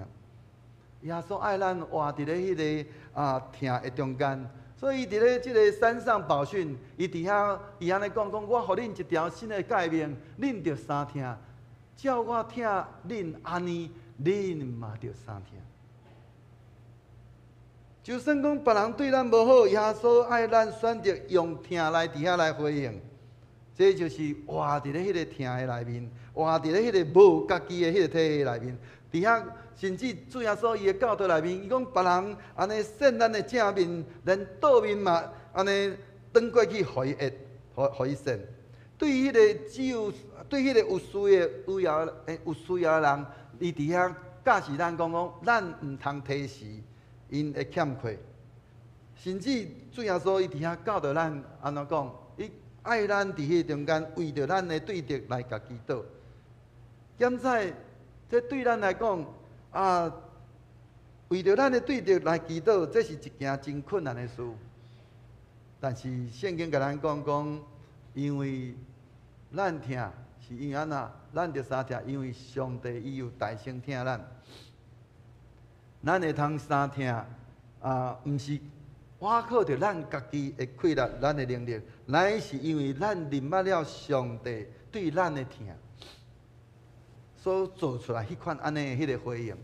耶稣爱咱活伫咧迄个听的中间，所以伊伫咧即个山上宝训，伊伫遐伊安尼讲，我互恁一条新的诫命，恁着三听，照我听恁安尼，恁嘛着三听。就算讲别人对咱无好，耶稣爱咱选择用听来伫遐来回应，这就是活伫咧迄个听的内面，活伫咧迄个无家己的迄个体系内面。伫遐甚至主耶稣伊的教导内面，伊讲别人安尼扇咱的正面，连倒面嘛安尼转过去，互伊互伊扇。对迄个只有对迄个有需要的人，伊伫遐教示咱讲，咱毋通提示。因会欠缺，甚至主耶稣伊伫遐教导咱安怎讲？伊爱咱伫迄中间，为着咱的对敌来甲祈祷。现在这对咱来讲为着咱的对敌来祈祷，这是一件真困难的事。但是圣经甲咱讲，因为咱听是因为安怎？咱着三听，因为上帝伊有大声听咱。咱会通三听毋是倚靠着咱家己的气力、咱的能力，乃是因为咱认捌了上帝对咱的听所做出来迄款安尼的迄个回应，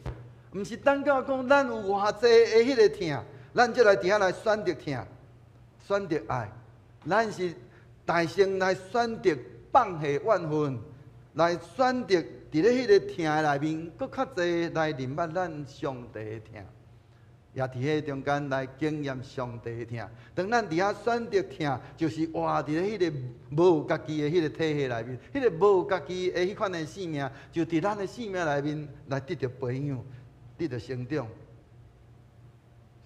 毋是等到讲咱有偌济的迄个听，咱才来伫遐来选择听、选择爱。咱是大声来选择放下怨恨，来选择。伫咧迄个听的内面，搁较侪来认捌咱上帝的听，也伫迄中间来经验上帝的听。当咱伫遐选择听，就是活伫咧迄个无有家己的迄个体系内面，迄个无有家己的迄款的生命，就伫咱的生命内面来得到培养、得到成长。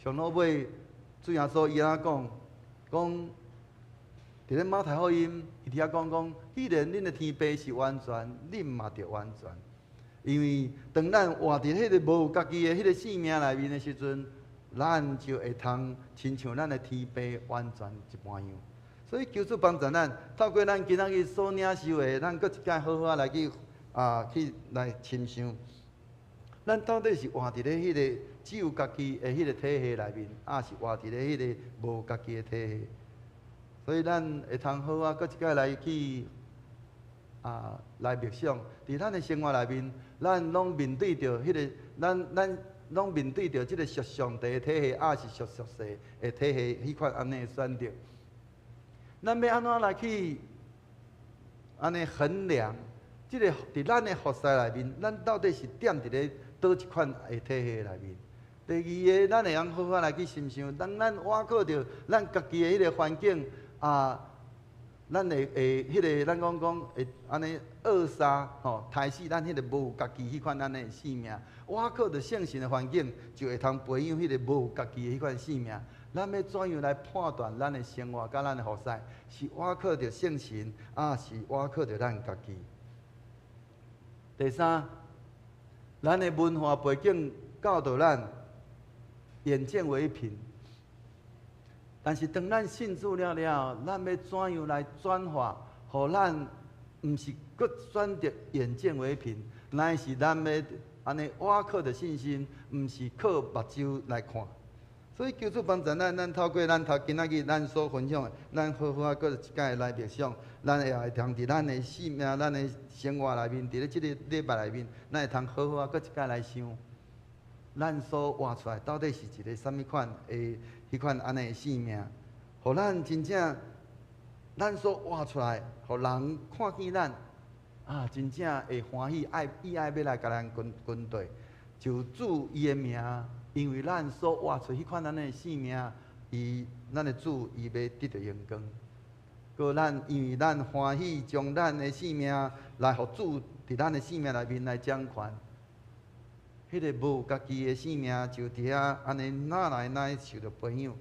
上老尾，主耶稣伊安讲，伫咧马太福音，伊伫遐讲，既然恁的天父是完全，恁嘛着完全。因为当咱活伫迄个无有家己的迄个生命内面的时阵，咱就会通亲像咱的天父完全一般样。所以求主帮助咱，透过咱今仔日所领受的，咱搁一摆好好来去来亲像，咱到底是活伫咧迄个只有家己的迄个体系内面，还是活伫咧迄个无家己的体系？所以咱会通好搁一摆来去来默想，伫咱的生活内面，咱拢面对着迄个，咱拢面对着即个属上帝的体系，也是属世的体系，迄款安尼的选择。咱要安怎来去安尼衡量？即个伫咱的服侍内面，咱到底是踮伫咧倒一款的体系内面？第二个，咱会用好好来去想想，当咱倚靠着咱家己的迄个环境咱会迄个咱讲会安尼扼杀杀死咱迄个无有家己迄款安尼的生命。倚靠着圣神的环境，就会通培养迄个无有家己的迄款生命。咱要怎样来判断咱的生活甲咱的服侍？是倚靠着圣神，是倚靠着咱家己？第三，咱的文化背景教导咱眼见为凭。但是当咱信主了，咱要怎样来转化？互咱毋是搁选择眼见为凭，乃是咱要安尼倚靠着信心，毋是靠目睭来看。所以求主帮助咱透过咱今仔日咱所分享的，咱好好搁一摆来默想，咱也会通伫咱的生命、咱的生活内面，伫咧即个礼拜内面，咱会通好好搁一摆来想。咱所活出来到底是一个什么款的迄款安尼的性命，互咱真正咱所活出来，互人看见咱啊，真正会欢喜爱要来甲咱军队，就主伊的名，因为咱所活出迄款安尼的性命，咱的主伊要得到荣光。搁咱因为咱欢喜将咱的性命来互主伫咱的性命内面来掌权，迄个无家己的性命就伫遐安尼哪来受着培养，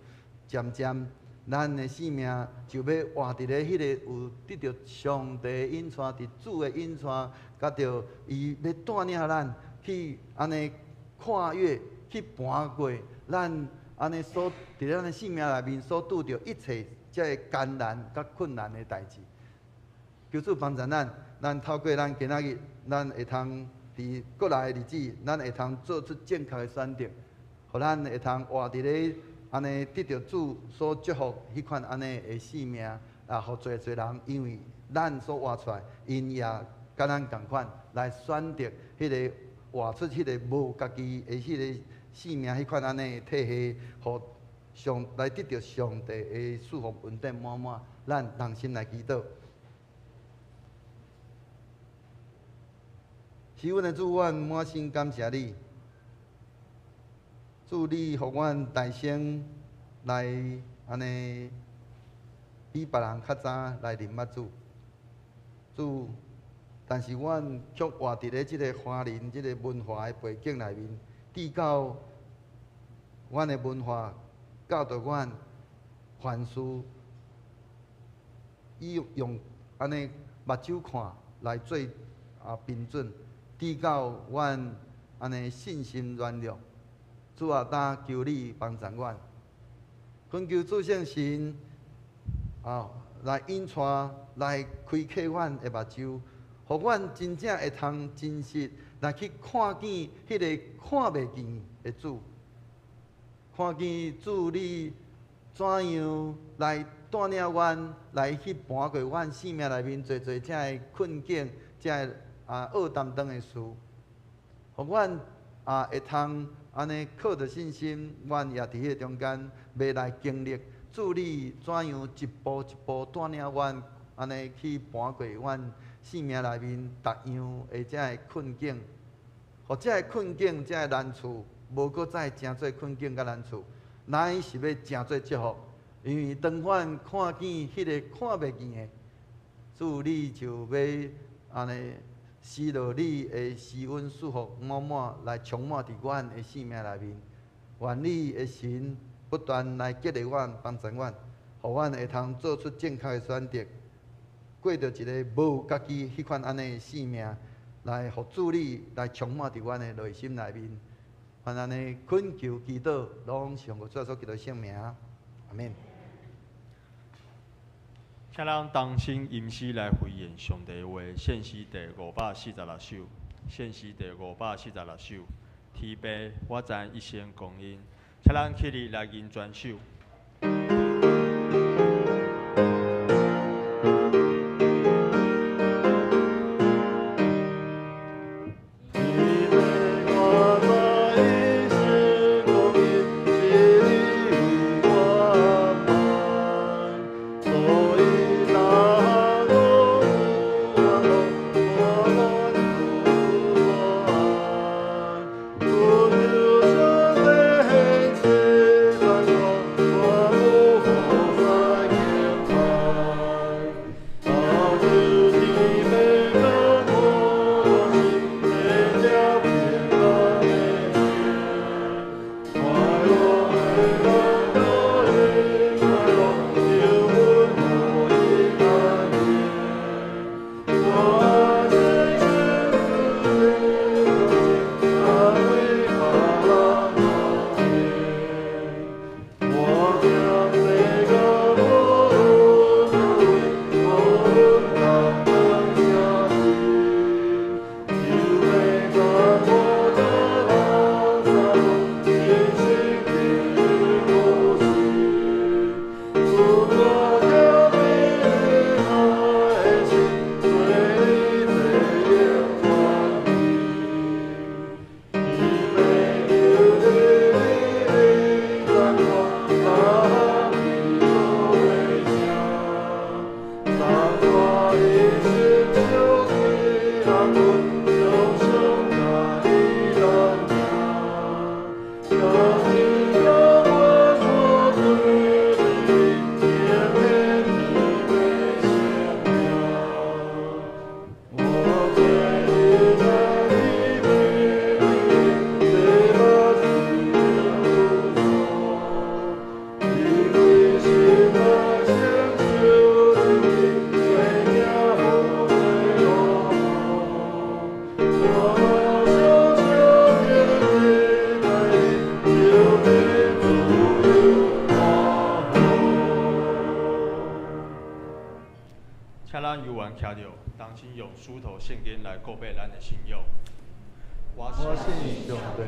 渐渐咱的性命就要活伫咧迄个有得着上帝的引带，伫主的引带，甲着伊要带领咱去安尼跨越去搬过咱安尼所伫咱的性命内面所拄着一切。这艰难甲困难的代志，求主帮助咱，咱透过咱今仔日，咱会通伫过来的日子，咱会通做出正确的选择，互咱会通活伫咧安尼得到主所祝福迄款安尼的性命，啊，互侪人，因为咱所活出来，因也甲咱共款来选择迄个活出迄个无家己的迄个性命，迄款安尼的体系，互。来得到上帝的祝福恩典满满，咱同心来祈祷。是阮的主，阮满心感谢你，主你互阮大声来安尼比别人较早来认捌主。主，但是阮却活伫咧即个华人即个文化的背景内面，至到阮的文化。教导阮凡事以用安尼目睭看来做标准，直到阮安尼信心软弱。主啊，但求你帮助阮，恳求主圣神来引带来开启阮的目睭，互阮真正会通真实来去看见迄个看袂见的主。看见主你怎样来带领阮来去搬过阮生命内面侪遮的困境、遮的恶担当的事，互阮会通安尼靠着信心，阮也伫迄中间要来经历主你怎样一步一步带领阮安尼去搬过阮生命内面逐样的遮的困境，互遮的困境、遮的难处。无搁再真做困境甲难处，乃是要真做祝福。因为当阮看见迄个看袂见的，主你就要安尼施落你的施恩祝福满满来充满伫阮的生命内面。愿你的神不断来激励阮、帮助阮，互阮会通做出正确的选择，过着一个无家己迄款安尼的生命，来互主你来充满伫阮的内心内面。愿安尼恳求祈祷，拢上个主所基督圣名，阿免。请咱同心吟诗来回应上帝的话，献诗第546首，献诗第546首。天父，我赞一声公因，请咱起立来吟全首。咱游玩徛着，当心用梳头现金来告白咱的信友。我信上帝，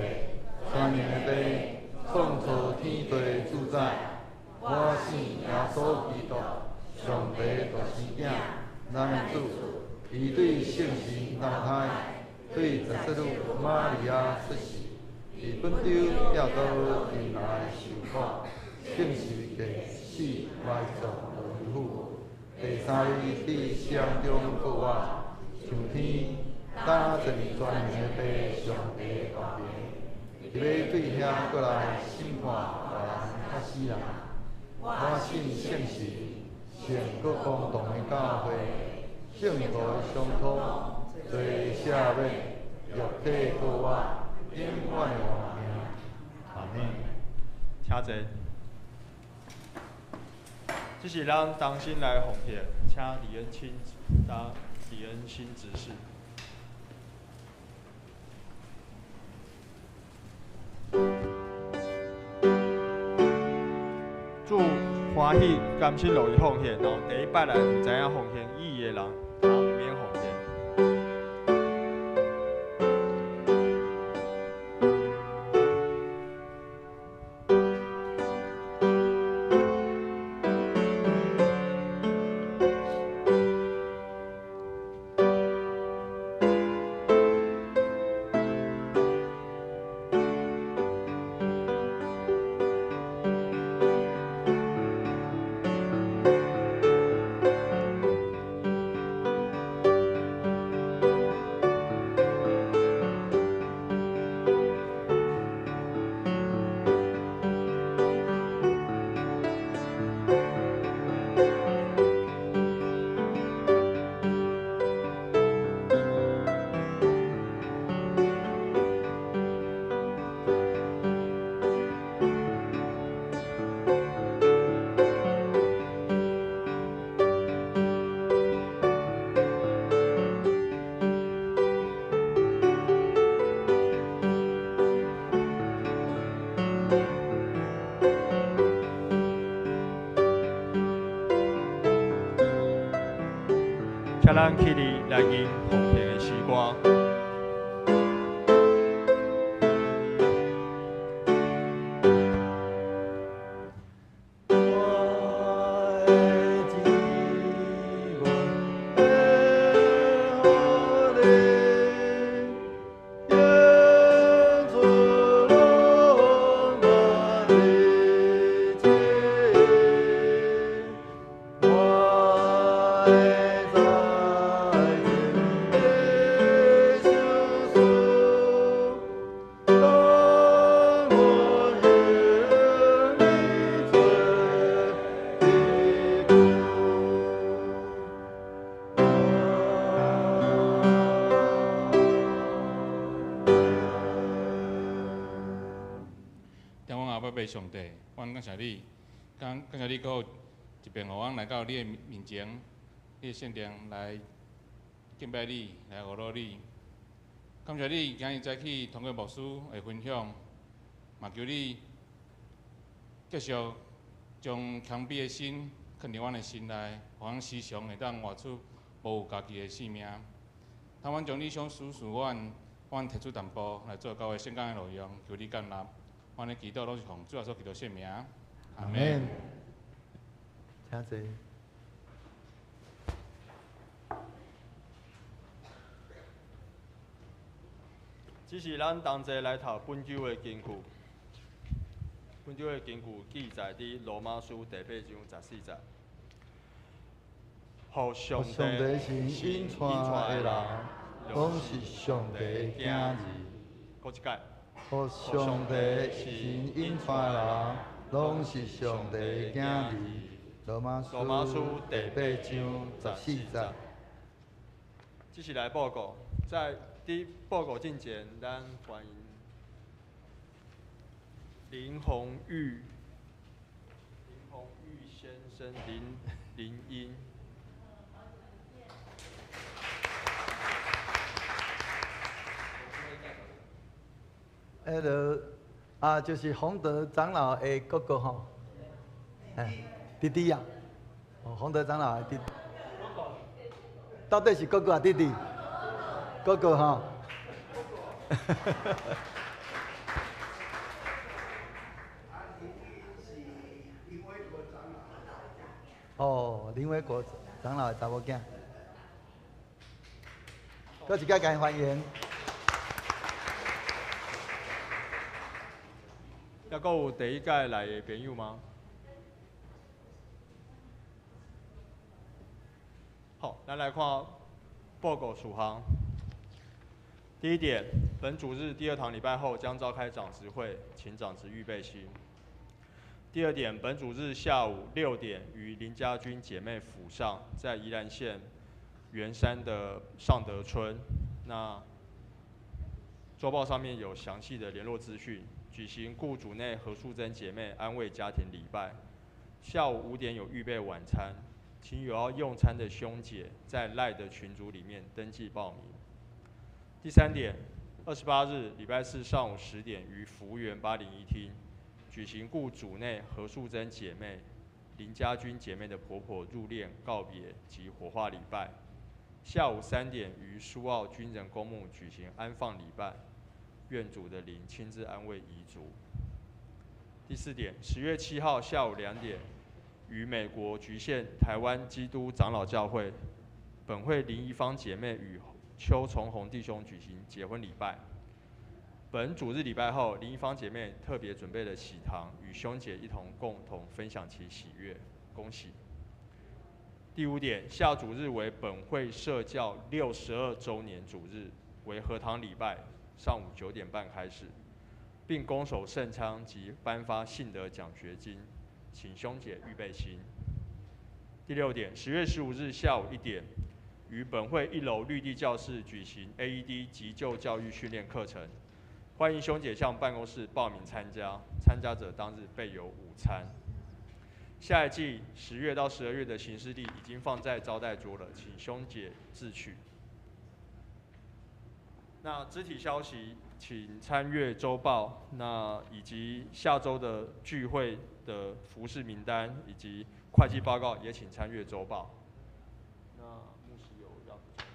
全能的父，创造天地主宰。我信耶稣基督，上帝大生囝，咱的主，伊对圣神投胎，对十七女玛利亚出世，伫本州亚当因来受苦，承受过死，埋葬入府。第三日伫山中复活，上天，打正全能的父上帝大名，伊要对遐过来审判活人甲死人。我信圣神，圣国公堂的教会，圣徒的相通，罪赦免，肉体复活，永远的活命。阿门。请坐。这是咱当心来奉献，请李恩清答李恩新执事。祝欢喜甘心乐意奉献，然后第一摆来唔知影奉献意义的人，他免奉献。请咱起立来吟奉献的诗歌。上帝，阮感谢你，感谢你，搁一遍互阮来到你的面前，你的圣殿来敬拜你，来学乐你。感谢你今日早起通过牧师的分享，嘛求你继续将谦卑的心放伫阮的心内，互阮时常会当活出无有家己的性命。当阮将你想属阮提出淡薄来做教会圣讲的内容，求你接纳。阮的祈祷拢是奉主耶稣基督圣名，阿门。请坐。这是咱同齐来读本周的经句。本周的经句记载伫罗马书第8章14节。互上帝是引带的人，拢是上帝的囝儿。过一届。互上帝是引带的人，拢是上帝的囝儿。罗马书第8章14节。这是来报告，在报告之前，咱欢迎林鸿玉先生林英。就是洪德长老的哥哥吼，弟弟呀，洪德长老的弟弟。到底是哥哥啊弟弟？哥哥哈。哦，林伟国长老的查某囝，搁一届甲因欢迎。要搁有第一届来的朋友吗？好，咱来看报告属项。第一点，本主日第二堂礼拜后将召开长执会，请长执预备心。第二点，本主日下午6点于林家军姐妹府上，在宜兰县员山的尚德村。那周报上面有详细的联络资讯，举行雇主内何淑珍姐妹安慰家庭礼拜。下午5点有预备晚餐，请有要用餐的兄姐在LINE的群组里面登记报名。第三点，28日礼拜四上午10点于福源801厅举行雇主内何淑珍姐妹、林家军姐妹的婆婆入殓告别及火化礼拜。下午3点于苏澳军人公墓举行安放礼拜，院主的灵亲自安慰遗族。第四点，10月7号下午2点，于美国局县台湾基督长老教会本会林一芳姐妹与邱崇宏弟兄举行结婚礼拜。本主日礼拜后，林一芳姐妹特别准备了喜糖，与兄姐一同共同分享其喜悦，恭喜。第五点，下主日为本会社教62周年主日，为合堂礼拜，上午9点半开始，并恭守圣餐及颁发信德奖学金，请兄姐预备心。第六点，10月15日下午1点，于本会1楼绿地教室举行 AED 急救教育训练课程，欢迎兄姐向办公室报名参加，参加者当日备有午餐。下一季10月到12月的行事历已经放在招待桌了，请兄姐自取。那肢体消息，请参阅周报，那以及下周的聚会的服事名单以及会计报告，也请参阅周报。那牧师有要补充？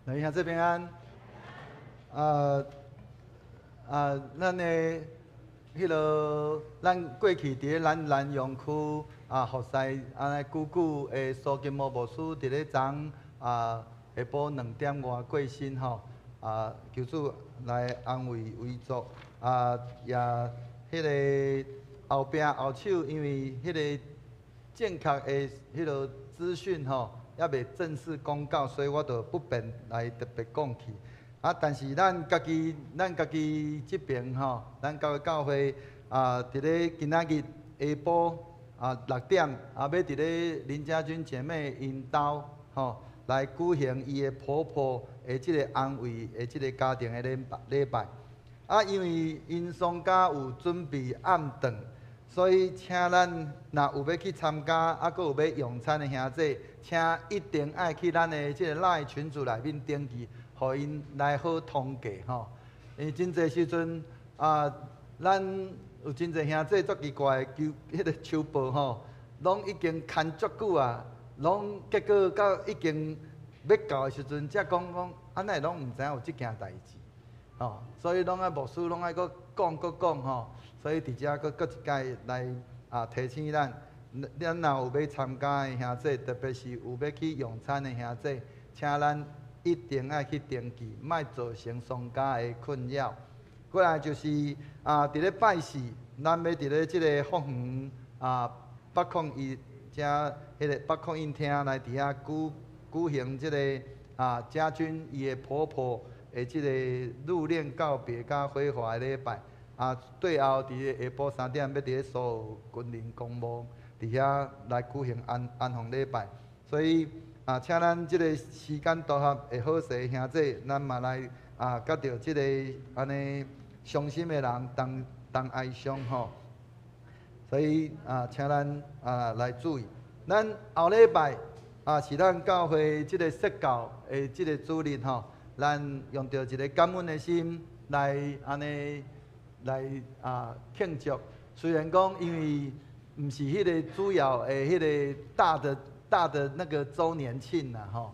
来，兄这边咱的迄落，咱过去伫咱南洋区服侍安尼久久的苏金毛牧师，伫咧昨下晡2点外过身吼，求主来安慰为主，也迄个后手，因为迄个正确的迄落资讯吼，还未正式公告，所以我就不便来特别讲起。但是咱家己这边吼，咱教会伫咧今仔日下晡6点要伫咧林家军姐妹因兜吼来举行伊的婆婆的即个安慰的即个家庭的礼拜。因为因双家有准备暗顿，所以请咱若有要去参加，阁有要用餐的兄弟，请一定爱去咱的即个LINE群组内面登记。互因来好统计吼，因为真侪时阵咱有真侪兄弟足奇怪，迄个收报吼，拢已经牵足久啊，拢结果到已经要到的时阵，才讲安尼拢毋知影有即件代志，吼，所以拢爱牧师拢爱搁讲吼，所以伫遮搁一届来提醒咱若有要参加的兄弟，特别是有要去用餐的兄弟，请咱一定要去登记，莫造成双家的困扰。过来就是伫咧拜四，咱要伫咧即个福园北控伊遮迄个北控印厅来伫遐举行即个家军伊的婆婆的即个入殓告别甲火化的礼拜。对后伫咧下晡3点要伫咧所有军人公墓伫遐来举行安放礼拜，所以。请咱即个时间组合会好势兄弟，咱嘛来甲着即个安尼伤心的人同哀伤吼。所以请咱来注意，咱后礼拜是咱教会即个说教的即个主日吼，咱用着一个感恩的心来安尼来庆祝。虽然讲因为毋是迄个主要的迄个大的那个周年庆啦吼，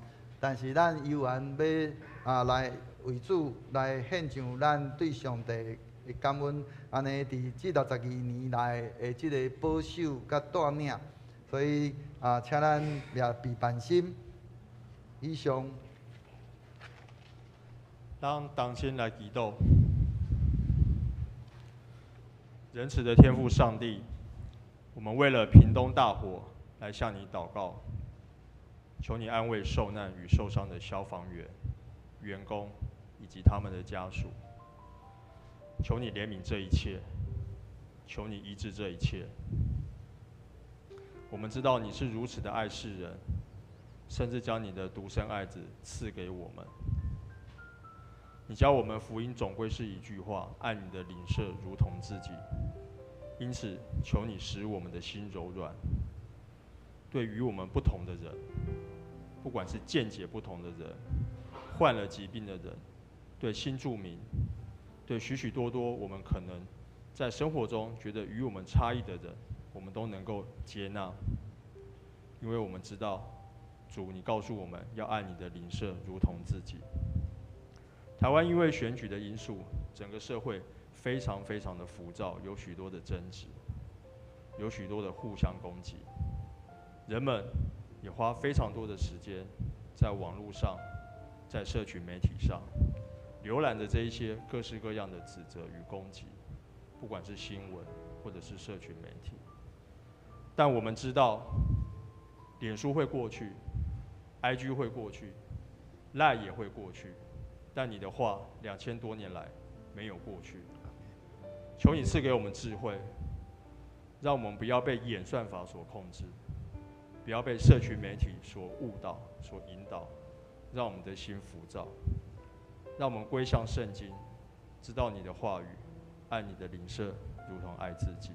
但是咱依然要来为主来献上咱对上帝的感恩，安尼伫这62年来的这个保守甲带领，所以请咱也备办心。以上，让党先来祈祷。仁慈的天父上帝，我们为了屏东大火来向你祷告，求你安慰受难与受伤的消防员、员工以及他们的家属。求你怜悯这一切，求你医治这一切。我们知道你是如此的爱世人，甚至将你的独生爱子赐给我们。你教我们福音总归是一句话：爱你的邻舍如同自己。因此，求你使我们的心柔软，对与我们不同的人，不管是见解不同的人，患了疾病的人，对新住民，对许许多多我们可能在生活中觉得与我们差异的人，我们都能够接纳，因为我们知道，主，你告诉我们要爱你的邻舍如同自己。台湾因为选举的因素，整个社会非常的浮躁，有许多的争执，有许多的互相攻击，人们也花非常多的时间在网络上，在社群媒体上，浏览着这一些各式各样的指责与攻击，不管是新闻或者是社群媒体。但我们知道，脸书会过去 ，IG 会过去 ，LINE 也会过去。但你的话，2000多年来没有过去。求你赐给我们智慧，让我们不要被演算法所控制，不要被社群媒体所误导、所引导，让我们的心浮躁。让我们归向圣经，知道你的话语，爱你的邻舍如同爱自己，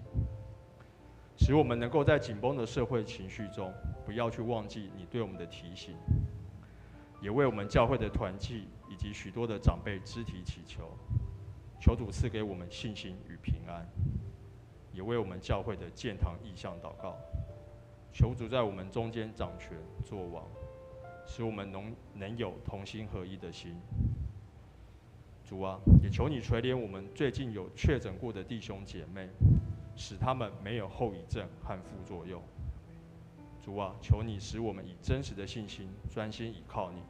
使我们能够在紧绷的社会情绪中，不要去忘记你对我们的提醒，也为我们教会的团契以及许多的长辈肢体祈求，求主赐给我们信心与平安，也为我们教会的建堂意向祷告，求主在我们中间掌权作王，使我们能有同心合一的心。主啊，也求你垂怜我们最近有确诊过的弟兄姐妹，使他们没有后遗症和副作用。主啊，求你使我们以真实的信心专心倚靠你，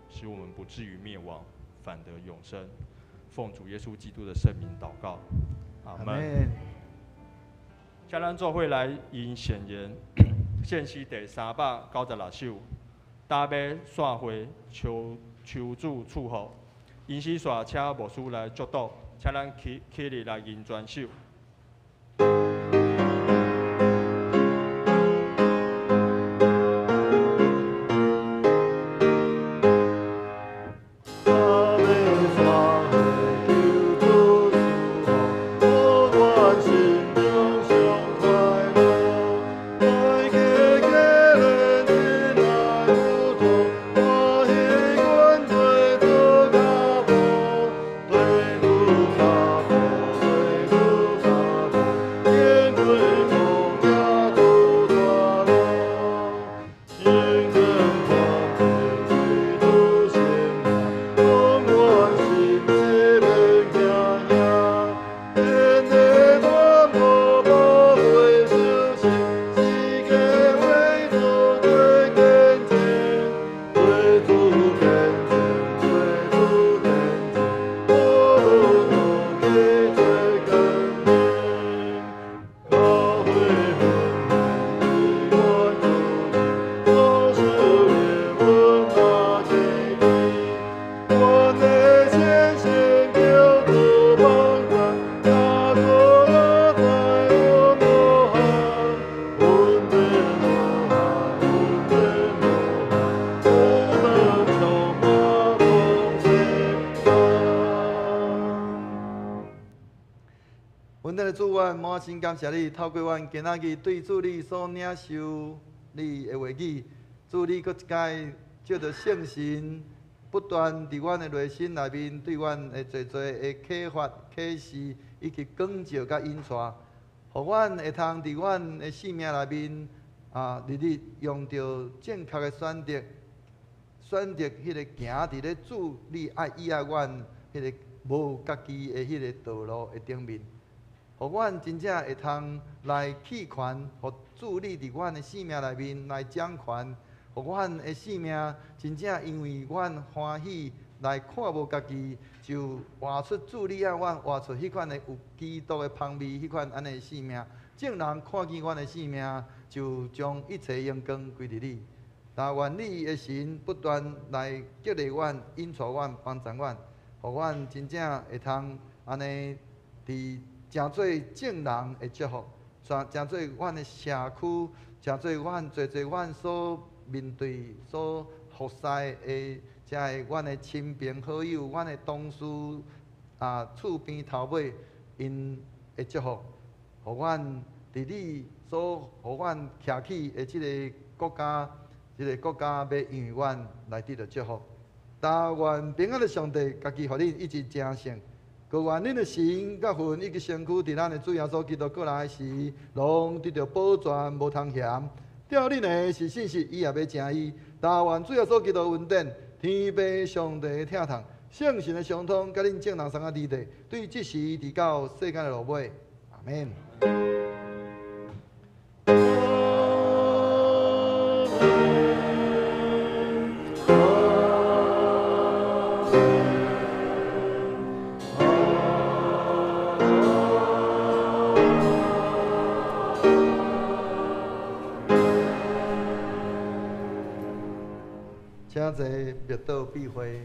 使我们不至于灭亡，反得永生。奉主耶稣基督的圣名祷告，阿门。请咱做伙来因献言献诗第396首，打马散花求主赐福。因此，煞请牧师来祝祷，请咱起立来吟全首。满心感谢你，透过阮今仔日对主你所领受你的话语，主你搁一摆借着圣神，不断伫阮的内心内面对阮的侪的启发、启示以及光照甲引带，互阮会通伫阮的生命内面日日用着正确的选择，选择迄个行伫咧主你爱以爱阮迄个无家己的迄个道路的顶面，互阮真正会通来弃权，互主你伫阮的生命内面来掌权，互阮的生命真正因为阮欢喜来看无家己，就活出主你爱阮，活出迄款的有基督的香味，迄款安尼的生命。众人看见阮的生命，就将一切荣光归伫你。但愿你的神不断来激励阮、引导阮、帮助阮，互阮真正会通安尼伫诚做众人的祝福，诚做阮的社区，诚做阮阮所面对、所服侍的，才会阮的亲朋好友、阮的同事厝边头尾因的祝福。互阮伫你所互阮徛起的即个国家，要因为阮来得到祝福。但愿平安的上帝家己互恁一直成圣，各愿恁的神、甲魂以及身躯，伫咱的主耶稣基督过来时，拢得到保全，无通嫌。吊恁的是信息，伊也要正义。但愿主耶稣基督恩典、天父上帝的疼痛、圣神的相通，甲恁众人相啊伫地，对即时直到世间的落尾。阿免。请坐，密道避会。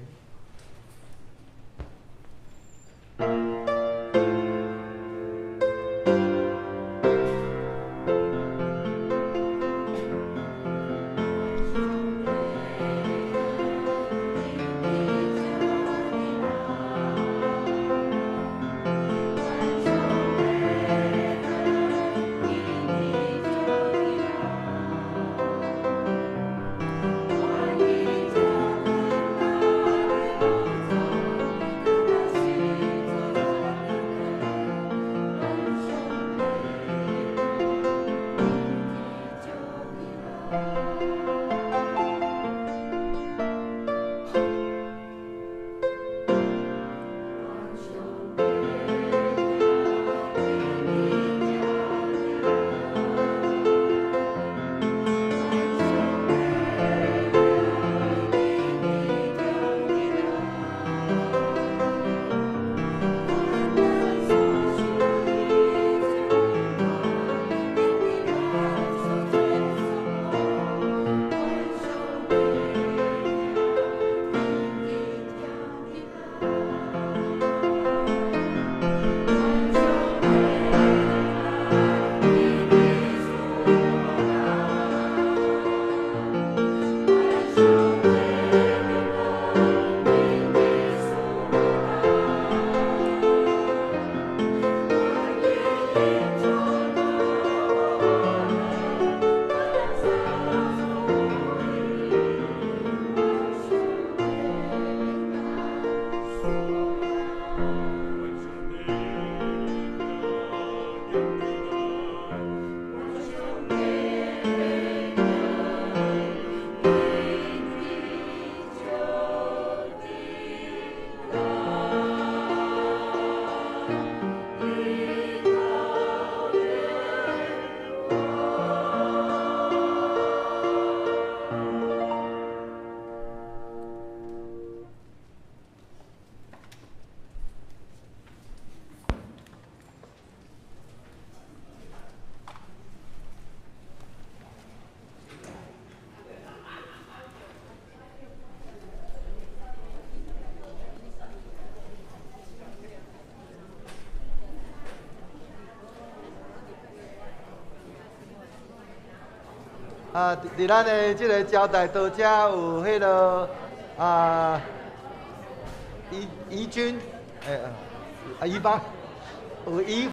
伫咱的即个招待道遮有迄落怡君，怡芳，有怡。